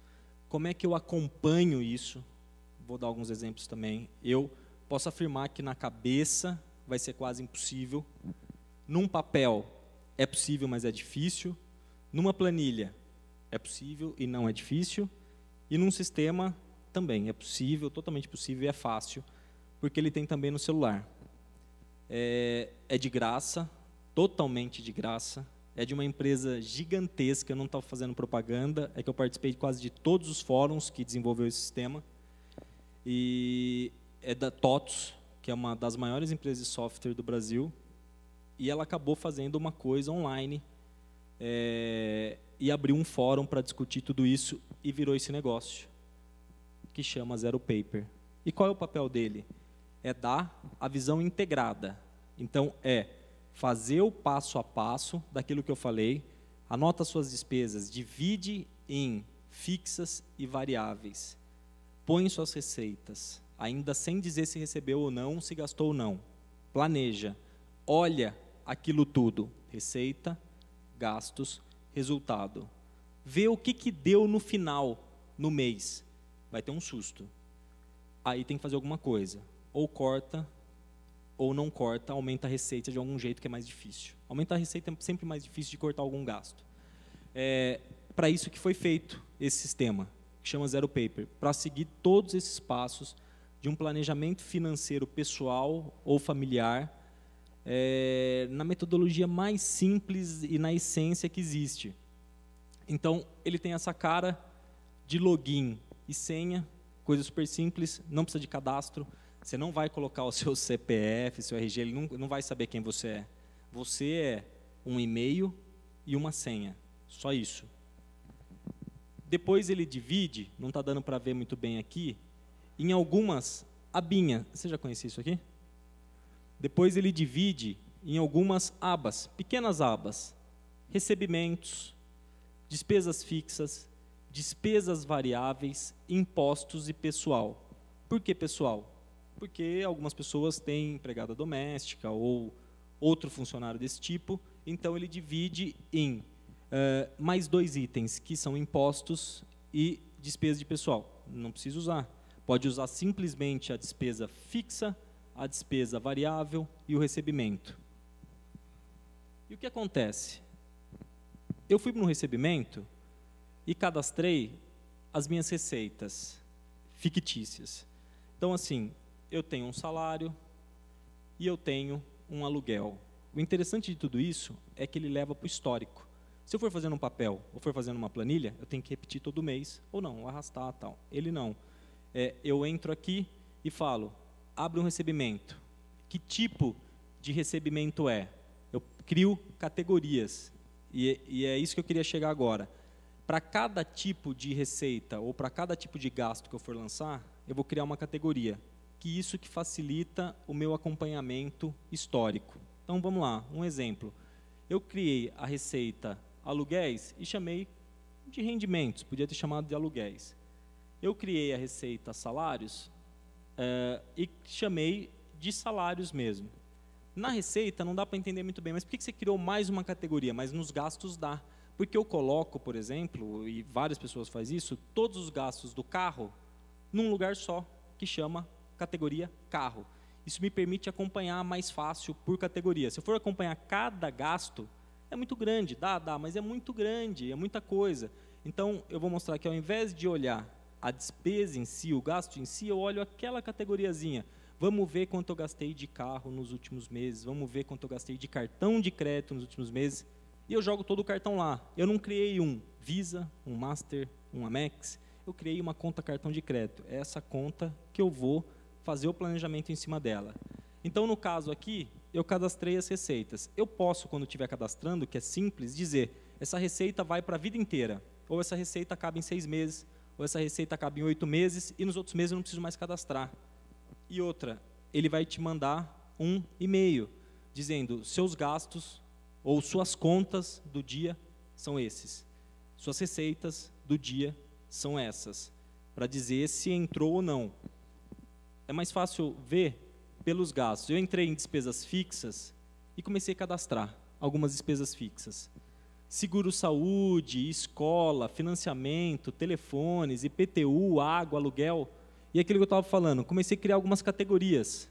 Como é que eu acompanho isso? Vou dar alguns exemplos também. Eu posso afirmar que na cabeça vai ser quase impossível. Num papel é possível, mas é difícil. Numa planilha é possível e não é difícil. E num sistema também é possível, totalmente possível e é fácil, porque ele tem também no celular. É de graça, totalmente de graça. É de uma empresa gigantesca, eu não estou fazendo propaganda, é que eu participei de quase de todos os fóruns que desenvolveu esse sistema. E é da TOTOS, que é uma das maiores empresas de software do Brasil, e ela acabou fazendo uma coisa online, e abriu um fórum para discutir tudo isso, e virou esse negócio, que chama Zero Paper. E qual é o papel dele? É dar a visão integrada. Então, fazer o passo a passo daquilo que eu falei, anota suas despesas, divide em fixas e variáveis, põe suas receitas, ainda sem dizer se recebeu ou não, se gastou ou não, planeja, olha aquilo tudo, receita, gastos, resultado, vê o que deu no final, no mês, vai ter um susto, aí tem que fazer alguma coisa, ou corta, ou não corta, aumenta a receita de algum jeito que é mais difícil. Aumentar a receita é sempre mais difícil de cortar algum gasto. Para isso que foi feito esse sistema, que chama Zero Paper, para seguir todos esses passos de um planejamento financeiro pessoal ou familiar, na metodologia mais simples e na essência que existe. Então, ele tem essa cara de login e senha, coisa super simples, não precisa de cadastro. Você não vai colocar o seu CPF, seu RG, ele não vai saber quem você é. Você é um e-mail e uma senha, só isso. Depois ele divide, não está dando para ver muito bem aqui, em algumas abinhas. Você já conhecia isso aqui? Depois ele divide em algumas abas, pequenas abas. Recebimentos, despesas fixas, despesas variáveis, impostos e pessoal. Por que pessoal? Porque algumas pessoas têm empregada doméstica ou outro funcionário desse tipo, então ele divide em mais 2 itens, que são impostos e despesa de pessoal. Não precisa usar. Pode usar simplesmente a despesa fixa, a despesa variável e o recebimento. E o que acontece? Eu fui para um recebimento e cadastrei as minhas receitas fictícias. Então, assim, eu tenho um salário e eu tenho um aluguel. O interessante de tudo isso é que ele leva para o histórico. Se eu for fazendo um papel ou for fazendo uma planilha, eu tenho que repetir todo mês, ou não, arrastar tal. Ele não. Eu entro aqui e falo, abre um recebimento. Que tipo de recebimento é? Eu crio categorias, e é isso que eu queria chegar agora. Para cada tipo de receita ou para cada tipo de gasto que eu for lançar, eu vou criar uma categoria, que isso que facilita o meu acompanhamento histórico. Então, vamos lá, um exemplo. Eu criei a receita aluguéis e chamei de rendimentos, podia ter chamado de aluguéis. Eu criei a receita salários e chamei de salários mesmo. Na receita não dá para entender muito bem, mas por que você criou mais uma categoria? Mas nos gastos dá. Porque eu coloco, por exemplo, e várias pessoas fazem isso, todos os gastos do carro num lugar só, que chama categoria carro. Isso me permite acompanhar mais fácil por categoria. Se eu for acompanhar cada gasto, é muito grande, dá, mas é muito grande, é muita coisa. Então, eu vou mostrar que ao invés de olhar a despesa em si, o gasto em si, eu olho aquela categoriazinha. Vamos ver quanto eu gastei de carro nos últimos meses, vamos ver quanto eu gastei de cartão de crédito nos últimos meses, e eu jogo todo o cartão lá. Eu não criei um Visa, um Master, um Amex, eu criei uma conta cartão de crédito. É essa conta que eu vou fazer o planejamento em cima dela. Então, no caso aqui, eu cadastrei as receitas. Eu posso, quando estiver cadastrando, que é simples, dizer, essa receita vai para a vida inteira, ou essa receita acaba em 6 meses, ou essa receita acaba em 8 meses, e nos outros meses eu não preciso mais cadastrar. E outra, ele vai te mandar um e-mail, dizendo, seus gastos ou suas contas do dia são esses. Suas receitas do dia são essas, para dizer se entrou ou não. É mais fácil ver pelos gastos. Eu entrei em despesas fixas e comecei a cadastrar. algumas despesas fixas. Seguro-saúde, escola, financiamento, telefones, IPTU, água, aluguel. E aquilo que eu estava falando, comecei a criar algumas categorias.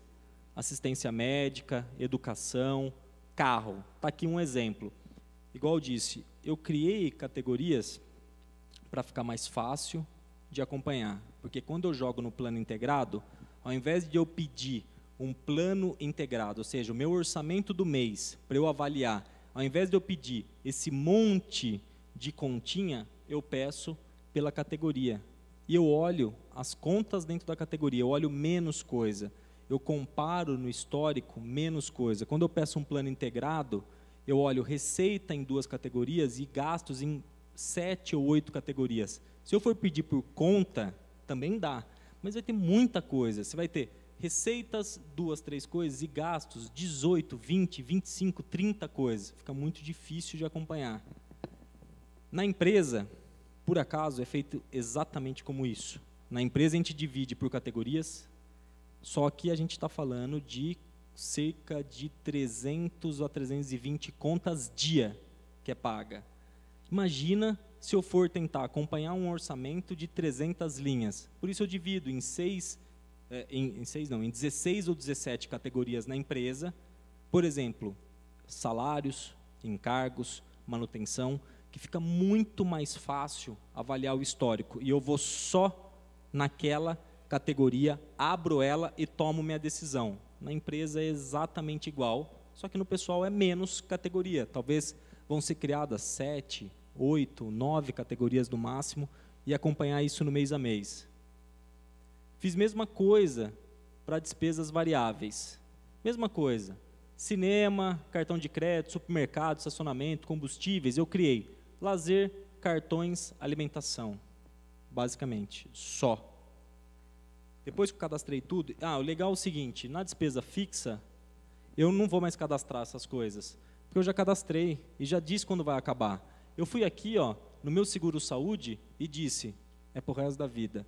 Assistência médica, educação, carro. Está aqui um exemplo. Igual eu disse, eu criei categorias para ficar mais fácil de acompanhar. Porque quando eu jogo no plano integrado, ao invés de eu pedir um plano integrado, ou seja, o meu orçamento do mês, para eu avaliar, ao invés de eu pedir esse monte de continha, eu peço pela categoria. E eu olho as contas dentro da categoria, eu olho menos coisa. Eu comparo no histórico menos coisa. Quando eu peço um plano integrado, eu olho receita em 2 categorias e gastos em 7 ou 8 categorias. Se eu for pedir por conta, também dá. Mas vai ter muita coisa. Você vai ter receitas, 2, 3 coisas, e gastos, 18, 20, 25, 30 coisas. Fica muito difícil de acompanhar. Na empresa, por acaso, é feito exatamente como isso. Na empresa a gente divide por categorias, só que a gente está falando de cerca de 300 a 320 contas dia que é paga. Imagina se eu for tentar acompanhar um orçamento de 300 linhas. Por isso eu divido em 16 ou 17 categorias na empresa. Por exemplo, salários, encargos, manutenção, que fica muito mais fácil avaliar o histórico. E eu vou só naquela categoria, abro ela e tomo minha decisão. Na empresa é exatamente igual, só que no pessoal é menos categoria. Talvez vão ser criadas 7, 8, 9 categorias no máximo e acompanhar isso no mês a mês. Fiz mesma coisa para despesas variáveis. Mesma coisa. Cinema, cartão de crédito, supermercado, estacionamento, combustíveis. Eu criei lazer, cartões, alimentação. Basicamente, só. Depois que eu cadastrei tudo... o legal é o seguinte, na despesa fixa, eu não vou mais cadastrar essas coisas. Porque eu já cadastrei e já disse quando vai acabar. Eu fui aqui, no meu seguro-saúde e disse, é pro resto da vida.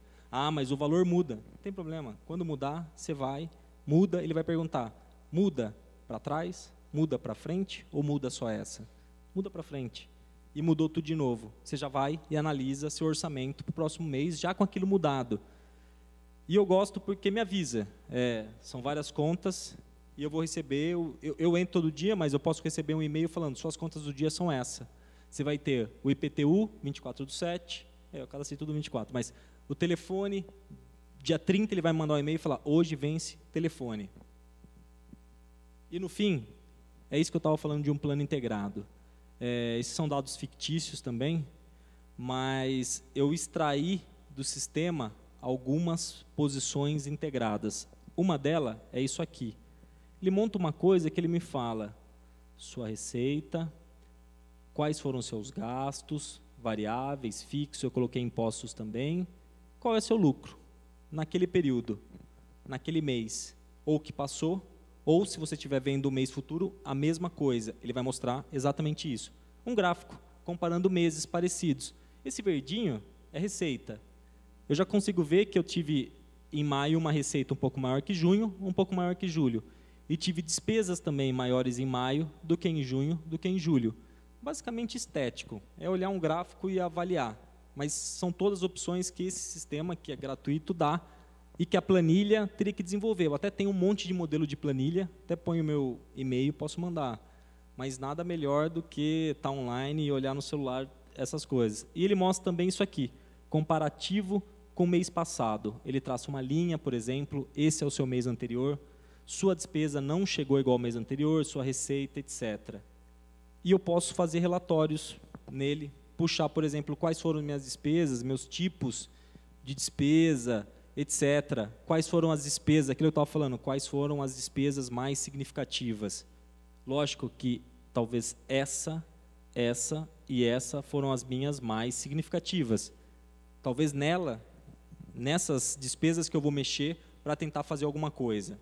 Mas o valor muda. Não tem problema. Quando mudar, você vai, muda, ele vai perguntar, muda para trás, muda para frente ou muda só essa? Muda para frente. E mudou tudo de novo. Você já vai e analisa seu orçamento para o próximo mês, já com aquilo mudado. E eu gosto porque me avisa. São várias contas e eu vou receber, eu entro todo dia, mas eu posso receber um e-mail falando, suas contas do dia são essa. Você vai ter o IPTU, 24/7, eu cadastrei tudo 24, mas o telefone, dia 30 ele vai me mandar um e-mail e falar, hoje vence telefone. E no fim, é isso que eu estava falando de um plano integrado. Esses são dados fictícios também, mas eu extraí do sistema algumas posições integradas. Uma delas é isso aqui. Ele monta uma coisa que ele me fala, sua receita, quais foram os seus gastos, variáveis, fixos, eu coloquei impostos também, qual é o seu lucro naquele período, naquele mês, ou que passou, ou se você estiver vendo o mês futuro, a mesma coisa, ele vai mostrar exatamente isso. Um gráfico, comparando meses parecidos. Esse verdinho é receita. Eu já consigo ver que eu tive em maio uma receita um pouco maior que junho, um pouco maior que julho. E tive despesas também maiores em maio do que em junho, do que em julho. Basicamente estético, é olhar um gráfico e avaliar. Mas são todas opções que esse sistema, que é gratuito, dá e que a planilha teria que desenvolver. Eu até tenho um monte de modelo de planilha, até ponho o meu e-mail, posso mandar. Mas nada melhor do que estar online e olhar no celular essas coisas. E ele mostra também isso aqui, comparativo com o mês passado. Ele traça uma linha, por exemplo, esse é o seu mês anterior, sua despesa não chegou igual ao mês anterior, sua receita, etc. E eu posso fazer relatórios nele, puxar, por exemplo, quais foram minhas despesas, meus tipos de despesa, etc. Quais foram as despesas, aquilo que eu estava falando, quais foram as despesas mais significativas. Lógico que talvez essa e essa foram as minhas mais significativas. Talvez nessas despesas que eu vou mexer para tentar fazer alguma coisa.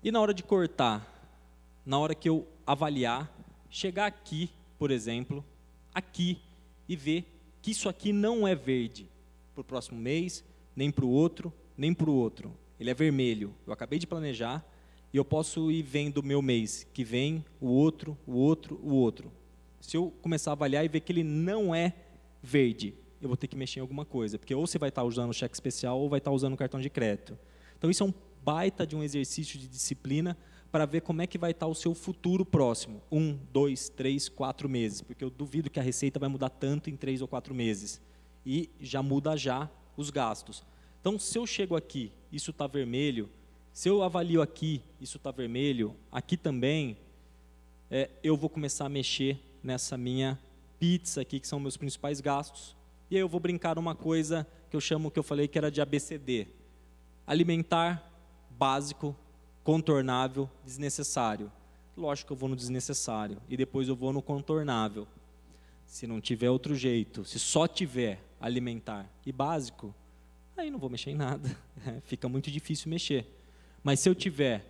E na hora de cortar, na hora que eu avaliar, chegar aqui, por exemplo, aqui, e ver que isso aqui não é verde para o próximo mês, nem para o outro, nem para o outro. Ele é vermelho. Eu acabei de planejar, E eu posso ir vendo o meu mês que vem, o outro, o outro, o outro. Se eu começar a avaliar e ver que ele não é verde, eu vou ter que mexer em alguma coisa, porque ou você vai estar usando o cheque especial ou vai estar usando o cartão de crédito. Então, isso é um baita de um exercício de disciplina para ver como é que vai estar o seu futuro próximo. 1, 2, 3, 4 meses, porque eu duvido que a receita vai mudar tanto em 3 ou 4 meses. E já muda já os gastos. Então, se eu chego aqui, isso está vermelho, se eu avalio aqui, isso está vermelho, aqui também, eu vou começar a mexer nessa minha pizza aqui, que são meus principais gastos. E aí eu vou brincar uma coisa que eu chamo, que eu falei que era de ABCD. Alimentar, básico, contornável, desnecessário. Lógico que eu vou no desnecessário e depois eu vou no contornável. Se não tiver outro jeito, se só tiver alimentar e básico, aí não vou mexer em nada. Fica muito difícil mexer. Mas se eu tiver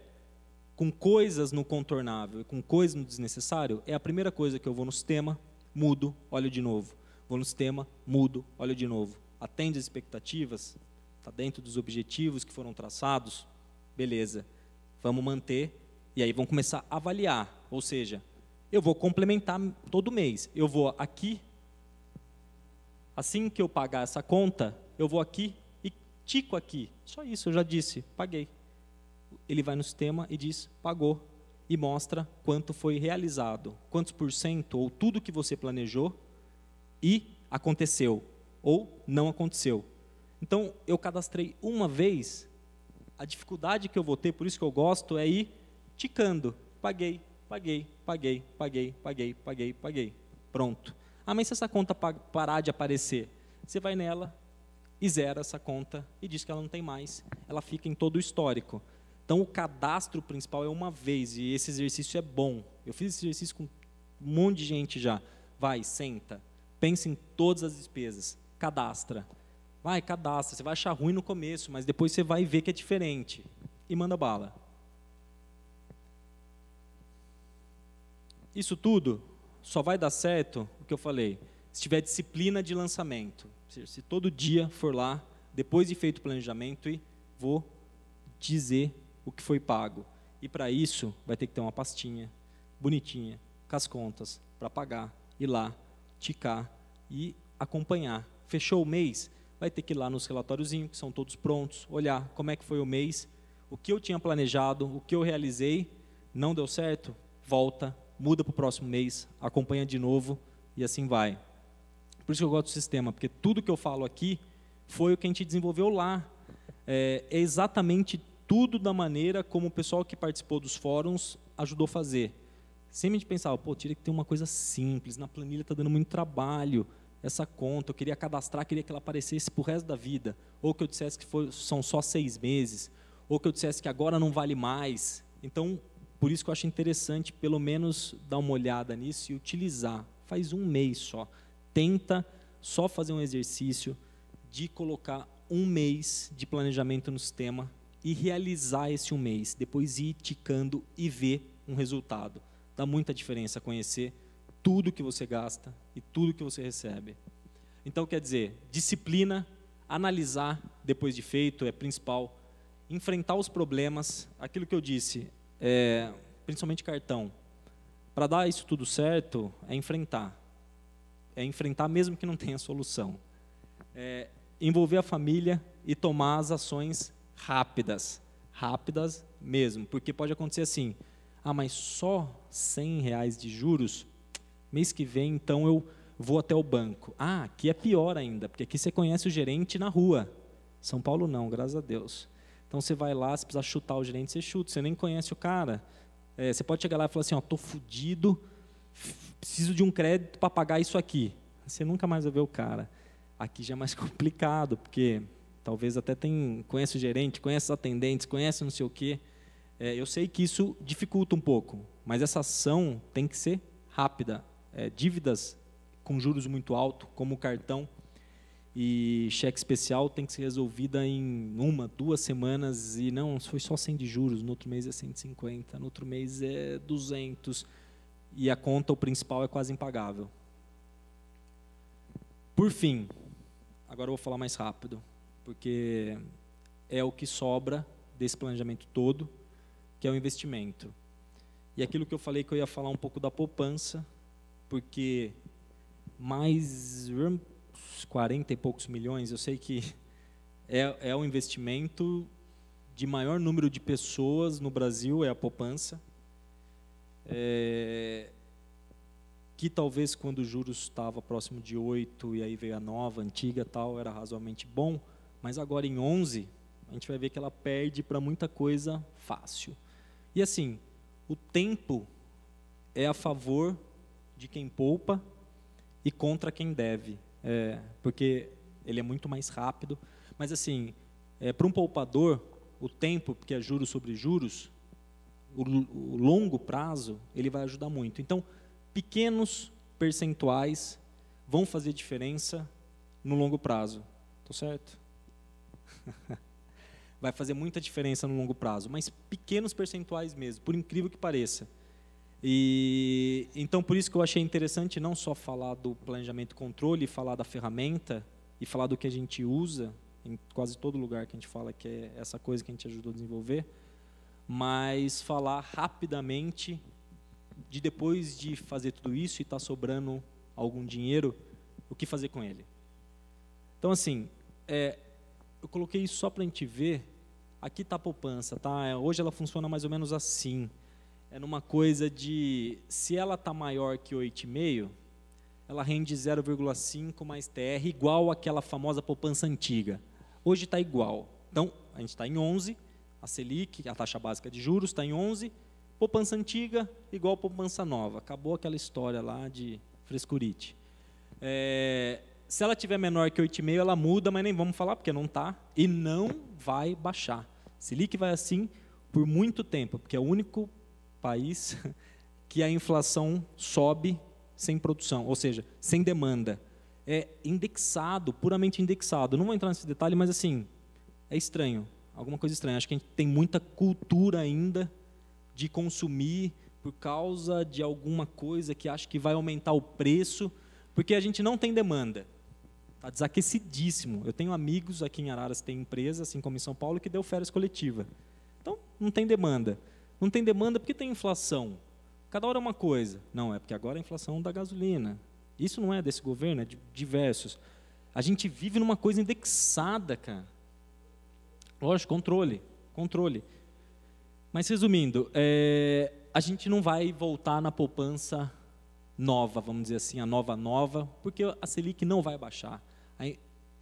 com coisas no contornável e com coisas no desnecessário, é a primeira coisa que eu vou no sistema, mudo, olho de novo. Vou no sistema, mudo, olho de novo. Atende as expectativas? Está dentro dos objetivos que foram traçados? Beleza. Vamos manter, e aí vamos começar a avaliar, ou seja, eu vou complementar todo mês, eu vou aqui, assim que eu pagar essa conta, eu vou aqui e tico aqui, só isso, eu já disse, paguei. Ele vai no sistema e diz, pagou, e mostra quanto foi realizado, quantos %, ou tudo que você planejou, e aconteceu, ou não aconteceu. Então, eu cadastrei uma vez. A dificuldade que eu vou ter, por isso que eu gosto, é ir ticando. Paguei, paguei, paguei, paguei, paguei, paguei, paguei. Pronto. Ah, mas se essa conta parar de aparecer, você vai nela e zera essa conta e diz que ela não tem mais. Ela fica em todo o histórico. Então, o cadastro principal é uma vez, e esse exercício é bom. Eu fiz esse exercício com um monte de gente já. Vai, senta, pensa em todas as despesas, cadastra. Vai, cadastra, você vai achar ruim no começo, mas depois você vai ver que é diferente. E manda bala. Isso tudo só vai dar certo, o que eu falei, se tiver disciplina de lançamento. Se todo dia for lá, depois de feito o planejamento, e vou dizer o que foi pago. E para isso, vai ter que ter uma pastinha bonitinha, com as contas, para pagar, ir lá, ticar e acompanhar. Fechou o mês? Vai ter que ir lá nos relatóriozinhos, que são todos prontos, olhar como é que foi o mês, o que eu tinha planejado, o que eu realizei, não deu certo, volta, muda para o próximo mês, acompanha de novo e assim vai. Por isso que eu gosto do sistema, porque tudo que eu falo aqui foi o que a gente desenvolveu lá. É exatamente tudo da maneira como o pessoal que participou dos fóruns ajudou a fazer. Sempre a gente pensava, pô, tinha que ter uma coisa simples, na planilha está dando muito trabalho, essa conta, eu queria cadastrar, queria que ela aparecesse para o resto da vida, ou que eu dissesse que são só 6 meses, ou que eu dissesse que agora não vale mais. Então, por isso que eu acho interessante, pelo menos, dar uma olhada nisso e utilizar. Faz um mês só. Tenta só fazer um exercício de colocar um mês de planejamento no sistema e realizar esse um mês, depois ir ticando e ver um resultado. Dá muita diferença conhecer tudo que você gasta e tudo que você recebe. Então, quer dizer, disciplina, analisar depois de feito é principal, enfrentar os problemas, aquilo que eu disse, principalmente cartão. Para dar isso tudo certo, é enfrentar mesmo que não tenha solução. Envolver a família e tomar as ações rápidas mesmo, porque pode acontecer assim, mas só R$100 de juros, mês que vem, então eu vou até o banco. Aqui é pior ainda, porque aqui você conhece o gerente na rua. São Paulo não, graças a Deus. Então você vai lá, se precisar chutar o gerente, você chuta, você nem conhece o cara. Você pode chegar lá e falar assim, estou fodido, preciso de um crédito para pagar isso aqui. Você nunca mais vai ver o cara. Aqui já é mais complicado, porque talvez até conhece o gerente, conhece os atendentes, conhece não sei o quê. Eu sei que isso dificulta um pouco, mas essa ação tem que ser rápida. Dívidas com juros muito altos, como o cartão e cheque especial, tem que ser resolvida em 1, 2 semanas, e não, foi só 100 de juros, no outro mês é 150, no outro mês é 200, e a conta, o principal, é quase impagável. Por fim, agora eu vou falar mais rápido, porque é o que sobra desse planejamento todo, que é o investimento. E aquilo que eu falei que eu ia falar um pouco da poupança, porque mais 40 e poucos milhões, eu sei que é o investimento de maior número de pessoas no Brasil, é a poupança. Que talvez quando o juros estava próximo de 8 e aí veio a nova, antiga tal, era razoavelmente bom, mas agora em 11, a gente vai ver que ela perde para muita coisa fácil. E assim, o tempo é a favor de quem poupa e contra quem deve, porque ele é muito mais rápido, mas assim, para um poupador, o tempo, porque é juros sobre juros, o longo prazo, ele vai ajudar muito. Então, pequenos percentuais vão fazer diferença no longo prazo. Estou certo? Vai fazer muita diferença no longo prazo, mas pequenos percentuais mesmo, por incrível que pareça. E então, por isso que eu achei interessante não só falar do planejamento e controle, falar da ferramenta e falar do que a gente usa, em quase todo lugar que a gente fala que é essa coisa que a gente ajudou a desenvolver, mas falar rapidamente de depois de fazer tudo isso e está sobrando algum dinheiro, o que fazer com ele. Então, assim, eu coloquei isso só para a gente ver, aqui está a poupança, tá? Hoje ela funciona mais ou menos assim, é numa coisa de, se ela está maior que 8,5, ela rende 0,5 mais TR, igual àquela famosa poupança antiga. Hoje está igual. Então, a gente está em 11, a Selic, a taxa básica de juros, está em 11, poupança antiga igual poupança nova. Acabou aquela história lá de frescurite. Se ela tiver menor que 8,5, ela muda, mas nem vamos falar, porque não está, e não vai baixar. Selic vai assim por muito tempo, porque é o único país que a inflação sobe sem produção, ou seja, sem demanda. É indexado, puramente indexado. Não vou entrar nesse detalhe, mas assim, é estranho, alguma coisa estranha. Acho que a gente tem muita cultura ainda de consumir por causa de alguma coisa que acha que vai aumentar o preço, porque a gente não tem demanda. Está desaquecidíssimo. Eu tenho amigos aqui em Araras que têm empresa, assim como em São Paulo, que deu férias coletiva. Então, não tem demanda. Não tem demanda porque tem inflação. Cada hora é uma coisa. Não, é porque agora é a inflação da gasolina. Isso não é desse governo, é de diversos. A gente vive numa coisa indexada, cara. Lógico, controle. Mas, resumindo, a gente não vai voltar na poupança nova, vamos dizer assim, a nova, porque a Selic não vai baixar.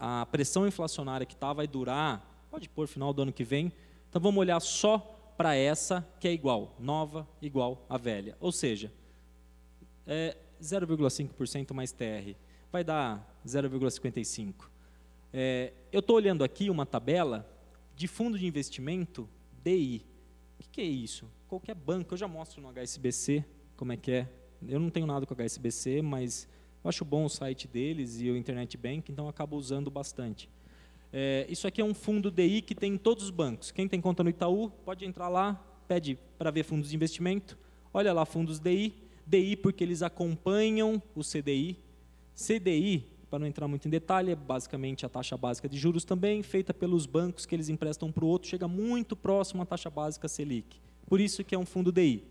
A pressão inflacionária que está vai durar, pode pôr final do ano que vem, então vamos olhar só para essa que é igual, nova igual a velha. Ou seja, 0,5% mais TR, vai dar 0,55. Eu estou olhando aqui uma tabela de fundo de investimento DI. O que é isso? Qualquer banco, eu já mostro no HSBC como é que é. Eu não tenho nada com o HSBC, mas eu acho bom o site deles e o Internet Bank, então eu acabo usando bastante. Isso aqui é um fundo DI que tem em todos os bancos. Quem tem conta no Itaú, pode entrar lá, pede para ver fundos de investimento, olha lá fundos DI, DI porque eles acompanham o CDI. CDI, para não entrar muito em detalhe, é basicamente a taxa básica de juros também, feita pelos bancos que eles emprestam para o outro, chega muito próximo à taxa básica Selic. Por isso que é um fundo DI.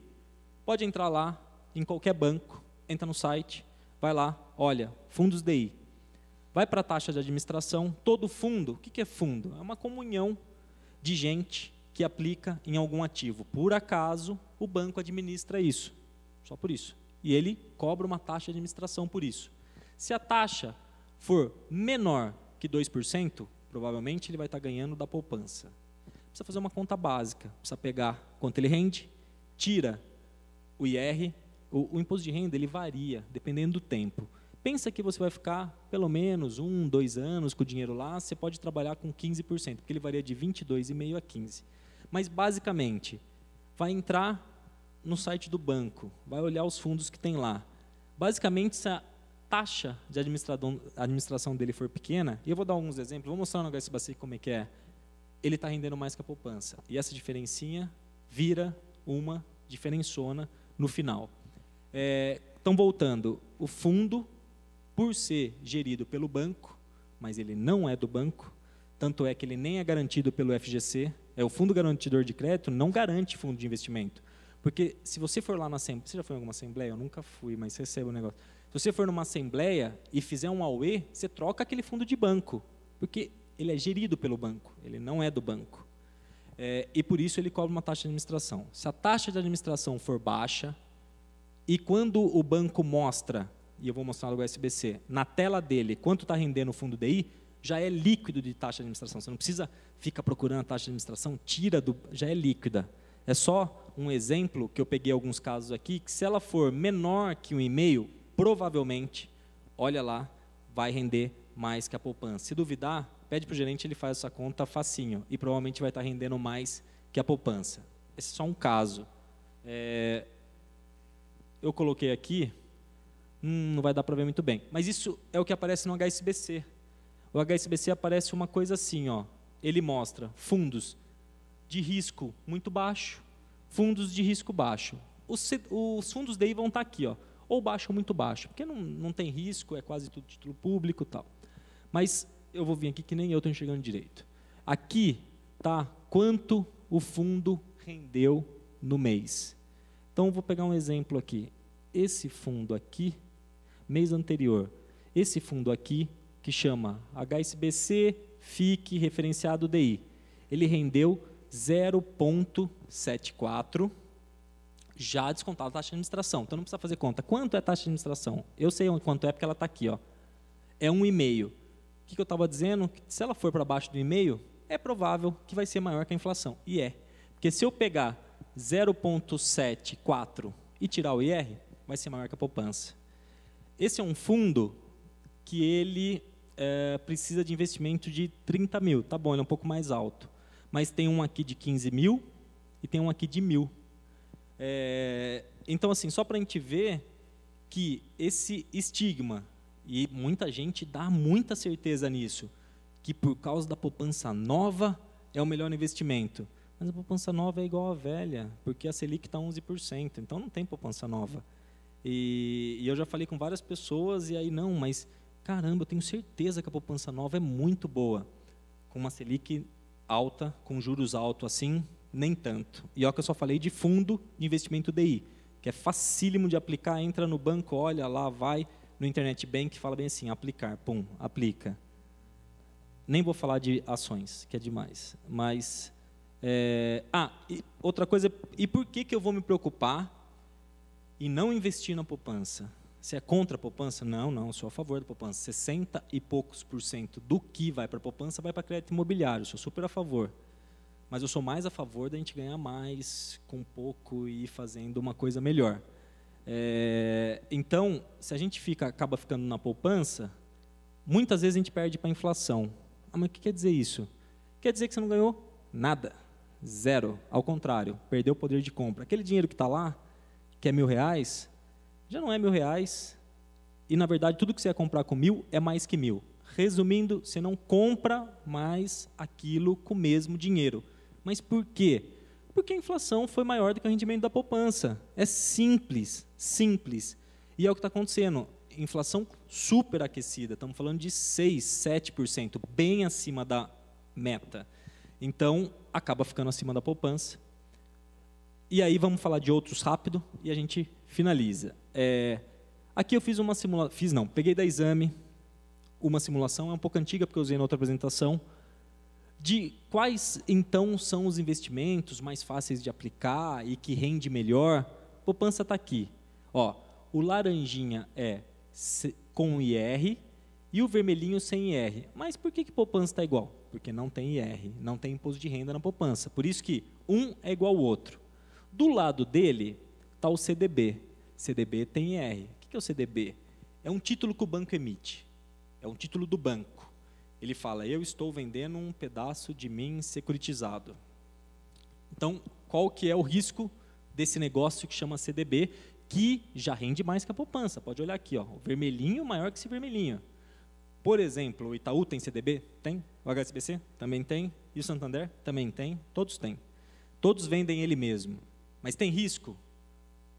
Pode entrar lá, em qualquer banco, entra no site, vai lá, olha, fundos DI. Vai para a taxa de administração, todo fundo, o que é fundo? É uma comunhão de gente que aplica em algum ativo. Por acaso, o banco administra isso, só por isso. E ele cobra uma taxa de administração por isso. Se a taxa for menor que 2%, provavelmente ele vai estar ganhando da poupança. Precisa fazer uma conta básica, precisa pegar quanto ele rende, tira o IR, o imposto de renda ele varia, dependendo do tempo. Pensa que você vai ficar pelo menos 1, 2 anos com o dinheiro lá, você pode trabalhar com 15%, porque ele varia de 22,5% a 15%. Mas, basicamente, vai entrar no site do banco, vai olhar os fundos que tem lá. Basicamente, se a taxa de administração dele for pequena, e eu vou dar alguns exemplos, vou mostrar no HSBC como é que é, ele está rendendo mais que a poupança. E essa diferencinha vira uma diferençona no final. Então, voltando, o fundo, por ser gerido pelo banco, mas ele não é do banco, tanto é que ele nem é garantido pelo FGC, o fundo garantidor de crédito não garante fundo de investimento. Porque se você for lá na assembleia, você já foi em alguma assembleia? Eu nunca fui, mas você recebe o negócio. Se você for numa assembleia e fizer um AUE, você troca aquele fundo de banco, porque ele é gerido pelo banco, ele não é do banco. E por isso ele cobra uma taxa de administração. Se a taxa de administração for baixa, e quando o banco mostra, e eu vou mostrar no SBC, na tela dele, quanto está rendendo o fundo DI, já é líquido de taxa de administração. Você não precisa ficar procurando a taxa de administração, já é líquida. É só um exemplo, que eu peguei alguns casos aqui, que se ela for menor que 1,5, provavelmente, olha lá, vai render mais que a poupança. Se duvidar, pede para o gerente, ele faz essa conta facinho, e provavelmente vai estar rendendo mais que a poupança. Esse é só um caso. Eu coloquei aqui, não vai dar para ver muito bem, mas isso é o que aparece no HSBC. O HSBC aparece uma coisa assim, ó, ele mostra fundos de risco muito baixo, fundos de risco baixo. Os fundos DI vão estar aqui, ó, ou baixo ou muito baixo, porque não tem risco, é quase tudo título público e tal. Mas eu vou vir aqui que nem eu estou enxergando direito. Aqui está quanto o fundo rendeu no mês. Então, eu vou pegar um exemplo aqui. Esse fundo aqui, mês anterior, esse fundo aqui, que chama HSBC FIC referenciado DI, ele rendeu 0,74, já descontado a taxa de administração. Então, não precisa fazer conta. Quanto é a taxa de administração? Eu sei quanto é, porque ela está aqui. Ó. É 1,5. O que eu estava dizendo? Que se ela for para baixo do 1,5, é provável que vai ser maior que a inflação. E é. Porque se eu pegar 0,74 e tirar o IR, vai ser maior que a poupança. Esse é um fundo que ele precisa de investimento de 30 mil. Tá bom, ele é um pouco mais alto. Mas tem um aqui de 15 mil e tem um aqui de 1.000. Então, assim, só para a gente ver que esse estigma, e muita gente dá muita certeza nisso, que por causa da poupança nova é o melhor investimento. Mas a poupança nova é igual à velha, porque a Selic está 11%, então não tem poupança nova. E eu já falei com várias pessoas, e aí, não, mas, caramba, eu tenho certeza que a poupança nova é muito boa. Com uma Selic alta, com juros altos assim, nem tanto. E é o que eu só falei de fundo de investimento DI, que é facílimo de aplicar, entra no banco, olha lá, vai no Internet Bank, fala bem assim, aplicar, pum, aplica. Nem vou falar de ações, que é demais, mas... e outra coisa, e por que eu vou me preocupar e não investir na poupança? Você é contra a poupança? Não, eu sou a favor da poupança. 60 e poucos % do que vai para a poupança vai para crédito imobiliário, sou super a favor. Mas eu sou mais a favor da gente ganhar mais com pouco e ir fazendo uma coisa melhor. Então, se a gente acaba ficando na poupança, muitas vezes a gente perde para a inflação. Mas o que quer dizer isso? Quer dizer que você não ganhou nada, zero. Ao contrário, perdeu o poder de compra. Aquele dinheiro que está lá, que é R$1.000, já não é R$1.000. E, na verdade, tudo que você ia comprar com 1.000 é mais que 1.000. Resumindo, você não compra mais aquilo com o mesmo dinheiro. Mas por quê? Porque a inflação foi maior do que o rendimento da poupança. É simples, simples. E é o que está acontecendo. Inflação superaquecida, estamos falando de 6%, 7%, bem acima da meta. Então, acaba ficando acima da poupança. E aí, vamos falar de outros rápido e a gente finaliza. Aqui eu fiz uma simulação, peguei da Exame, uma simulação, é um pouco antiga porque eu usei na outra apresentação, de quais, então, são os investimentos mais fáceis de aplicar e que rende melhor. A poupança está aqui. Ó, o laranjinha é com IR e o vermelhinho sem IR. Mas por que poupança está igual? Porque não tem IR, não tem imposto de renda na poupança. Por isso que um é igual ao outro. Do lado dele está o CDB. CDB tem IR. O que é o CDB? É um título que o banco emite. É um título do banco. Ele fala, eu estou vendendo um pedaço de mim securitizado. Então, qual que é o risco desse negócio que chama CDB, que já rende mais que a poupança? Pode olhar aqui, ó, o vermelhinho maior que esse vermelhinho. Por exemplo, o Itaú tem CDB? Tem. O HSBC? Também tem. E o Santander? Também tem. Todos têm. Todos vendem ele mesmo. Mas tem risco?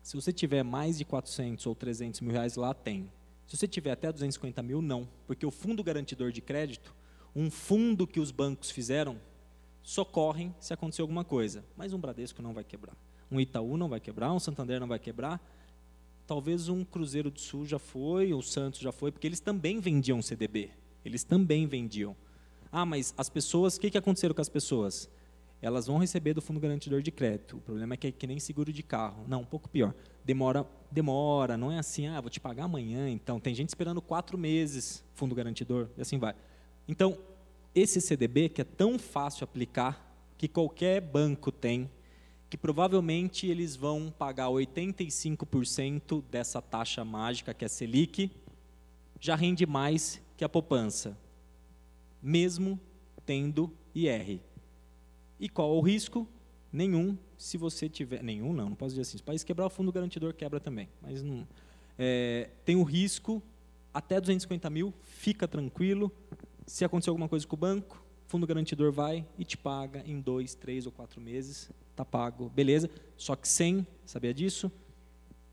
Se você tiver mais de 400 ou 300 mil reais lá, tem. Se você tiver até 250 mil, não. Porque o fundo garantidor de crédito, um fundo que os bancos fizeram, socorrem se acontecer alguma coisa. Mas um Bradesco não vai quebrar. Um Itaú não vai quebrar, um Santander não vai quebrar. Talvez um Cruzeiro do Sul já foi, o Santos já foi, porque eles também vendiam CDB. Eles também vendiam. Ah, mas as pessoas, o que aconteceu com as pessoas? Elas vão receber do Fundo Garantidor de Crédito. O problema é que nem seguro de carro. Não, um pouco pior. Demora, não é assim, vou te pagar amanhã. Então, tem gente esperando 4 meses, Fundo Garantidor, e assim vai. Então, esse CDB, que é tão fácil aplicar, que qualquer banco tem, que provavelmente eles vão pagar 85% dessa taxa mágica, que é a Selic, já rende mais que a poupança, mesmo tendo IR. E qual o risco? Nenhum, se você tiver... Nenhum não posso dizer assim. Se o país quebrar, o Fundo Garantidor quebra também. Mas não, tem o risco, até 250 mil, fica tranquilo. Se acontecer alguma coisa com o banco, o Fundo Garantidor vai e te paga em 2, 3 ou 4 meses. Está pago, beleza. Só que sem, sabia disso?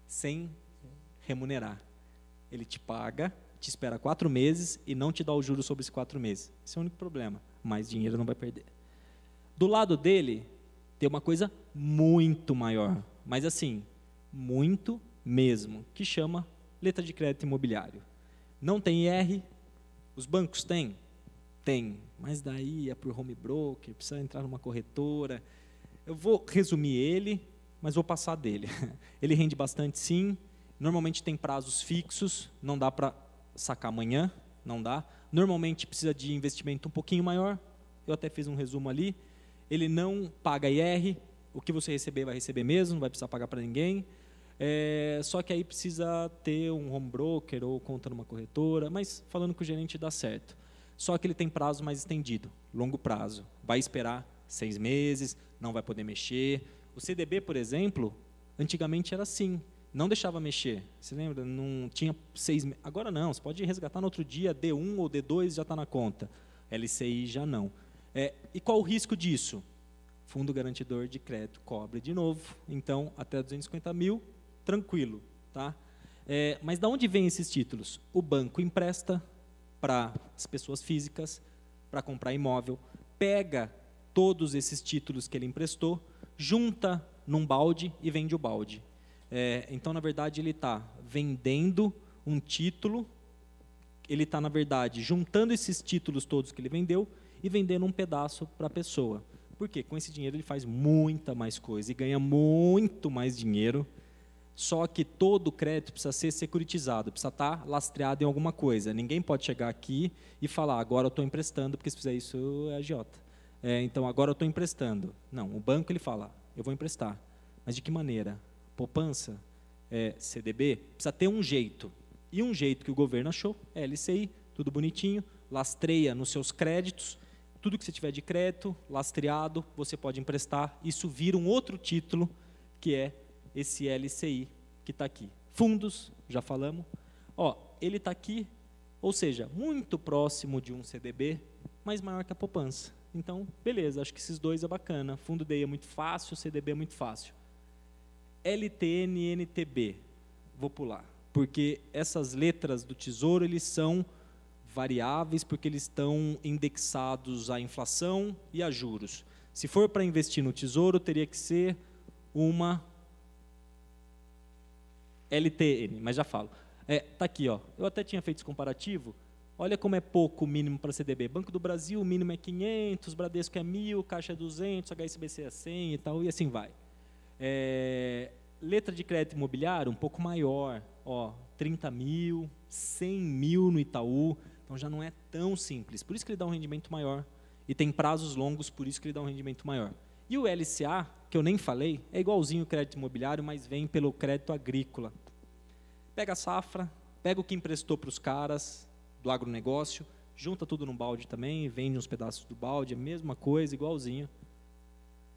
Sem remunerar. Ele te paga, te espera 4 meses e não te dá o juro sobre esses 4 meses. Esse é o único problema. Mais dinheiro não vai perder. Do lado dele, tem uma coisa muito maior, mas assim, muito mesmo, que chama letra de crédito imobiliário. Não tem IR, os bancos têm? Tem, mas daí é por home broker, precisa entrar numa corretora. Eu vou resumir ele, mas vou passar dele. Ele rende bastante, sim. Normalmente tem prazos fixos, não dá para sacar amanhã, não dá. Normalmente precisa de investimento um pouquinho maior. Eu até fiz um resumo ali. Ele não paga IR, o que você receber vai receber mesmo, não vai precisar pagar para ninguém. Só que aí precisa ter um home broker ou conta numa corretora, mas falando com o gerente dá certo. Só que ele tem prazo mais estendido, longo prazo. Vai esperar 6 meses, não vai poder mexer. O CDB, por exemplo, antigamente era assim, não deixava mexer. Você lembra? Não tinha 6 meses. Agora não, você pode resgatar no outro dia, D1 ou D2 já está na conta. LCI já não. E qual o risco disso? Fundo Garantidor de Crédito cobre de novo. Então, até 250 mil, tranquilo. Tá? Mas de onde vêm esses títulos? O banco empresta para as pessoas físicas, para comprar imóvel, pega todos esses títulos que ele emprestou, junta num balde e vende o balde. Então, na verdade, ele está vendendo um título, ele está, na verdade, juntando esses títulos todos que ele vendeu e vendendo um pedaço para a pessoa. Por quê? Com esse dinheiro ele faz muita mais coisa e ganha muito mais dinheiro, só que todo crédito precisa ser securitizado, precisa estar lastreado em alguma coisa. Ninguém pode chegar aqui e falar, agora eu estou emprestando, porque se fizer isso é agiota. Então, agora eu estou emprestando. Não, o banco ele fala, eu vou emprestar. Mas de que maneira? Poupança? CDB? Precisa ter um jeito. E um jeito que o governo achou é LCI, tudo bonitinho, lastreia nos seus créditos, tudo que você tiver de crédito, lastreado, você pode emprestar. Isso vira um outro título, que é esse LCI que está aqui. Fundos, já falamos. Ele está aqui, ou seja, muito próximo de um CDB, mas maior que a poupança. Então, beleza, acho que esses dois é bacana. Fundo DI é muito fácil, CDB é muito fácil. LTN e NTB, vou pular, porque essas letras do Tesouro, eles são variáveis, porque eles estão indexados à inflação e a juros. Se for para investir no Tesouro, teria que ser uma LTN, mas já falo. Tá aqui, ó. Eu até tinha feito esse comparativo. Olha como é pouco o mínimo para CDB. Banco do Brasil, o mínimo é 500, Bradesco é 1.000, Caixa é 200, HSBC é 100 e tal, e assim vai. Letra de crédito imobiliário, um pouco maior, 30 mil, 100 mil no Itaú, então já não é tão simples. Por isso que ele dá um rendimento maior. E tem prazos longos, por isso que ele dá um rendimento maior. E o LCA, que eu nem falei, é igualzinho o crédito imobiliário, mas vem pelo crédito agrícola. Pega a safra, pega o que emprestou para os caras do agronegócio, junta tudo num balde também, vende uns pedaços do balde, é a mesma coisa, igualzinho.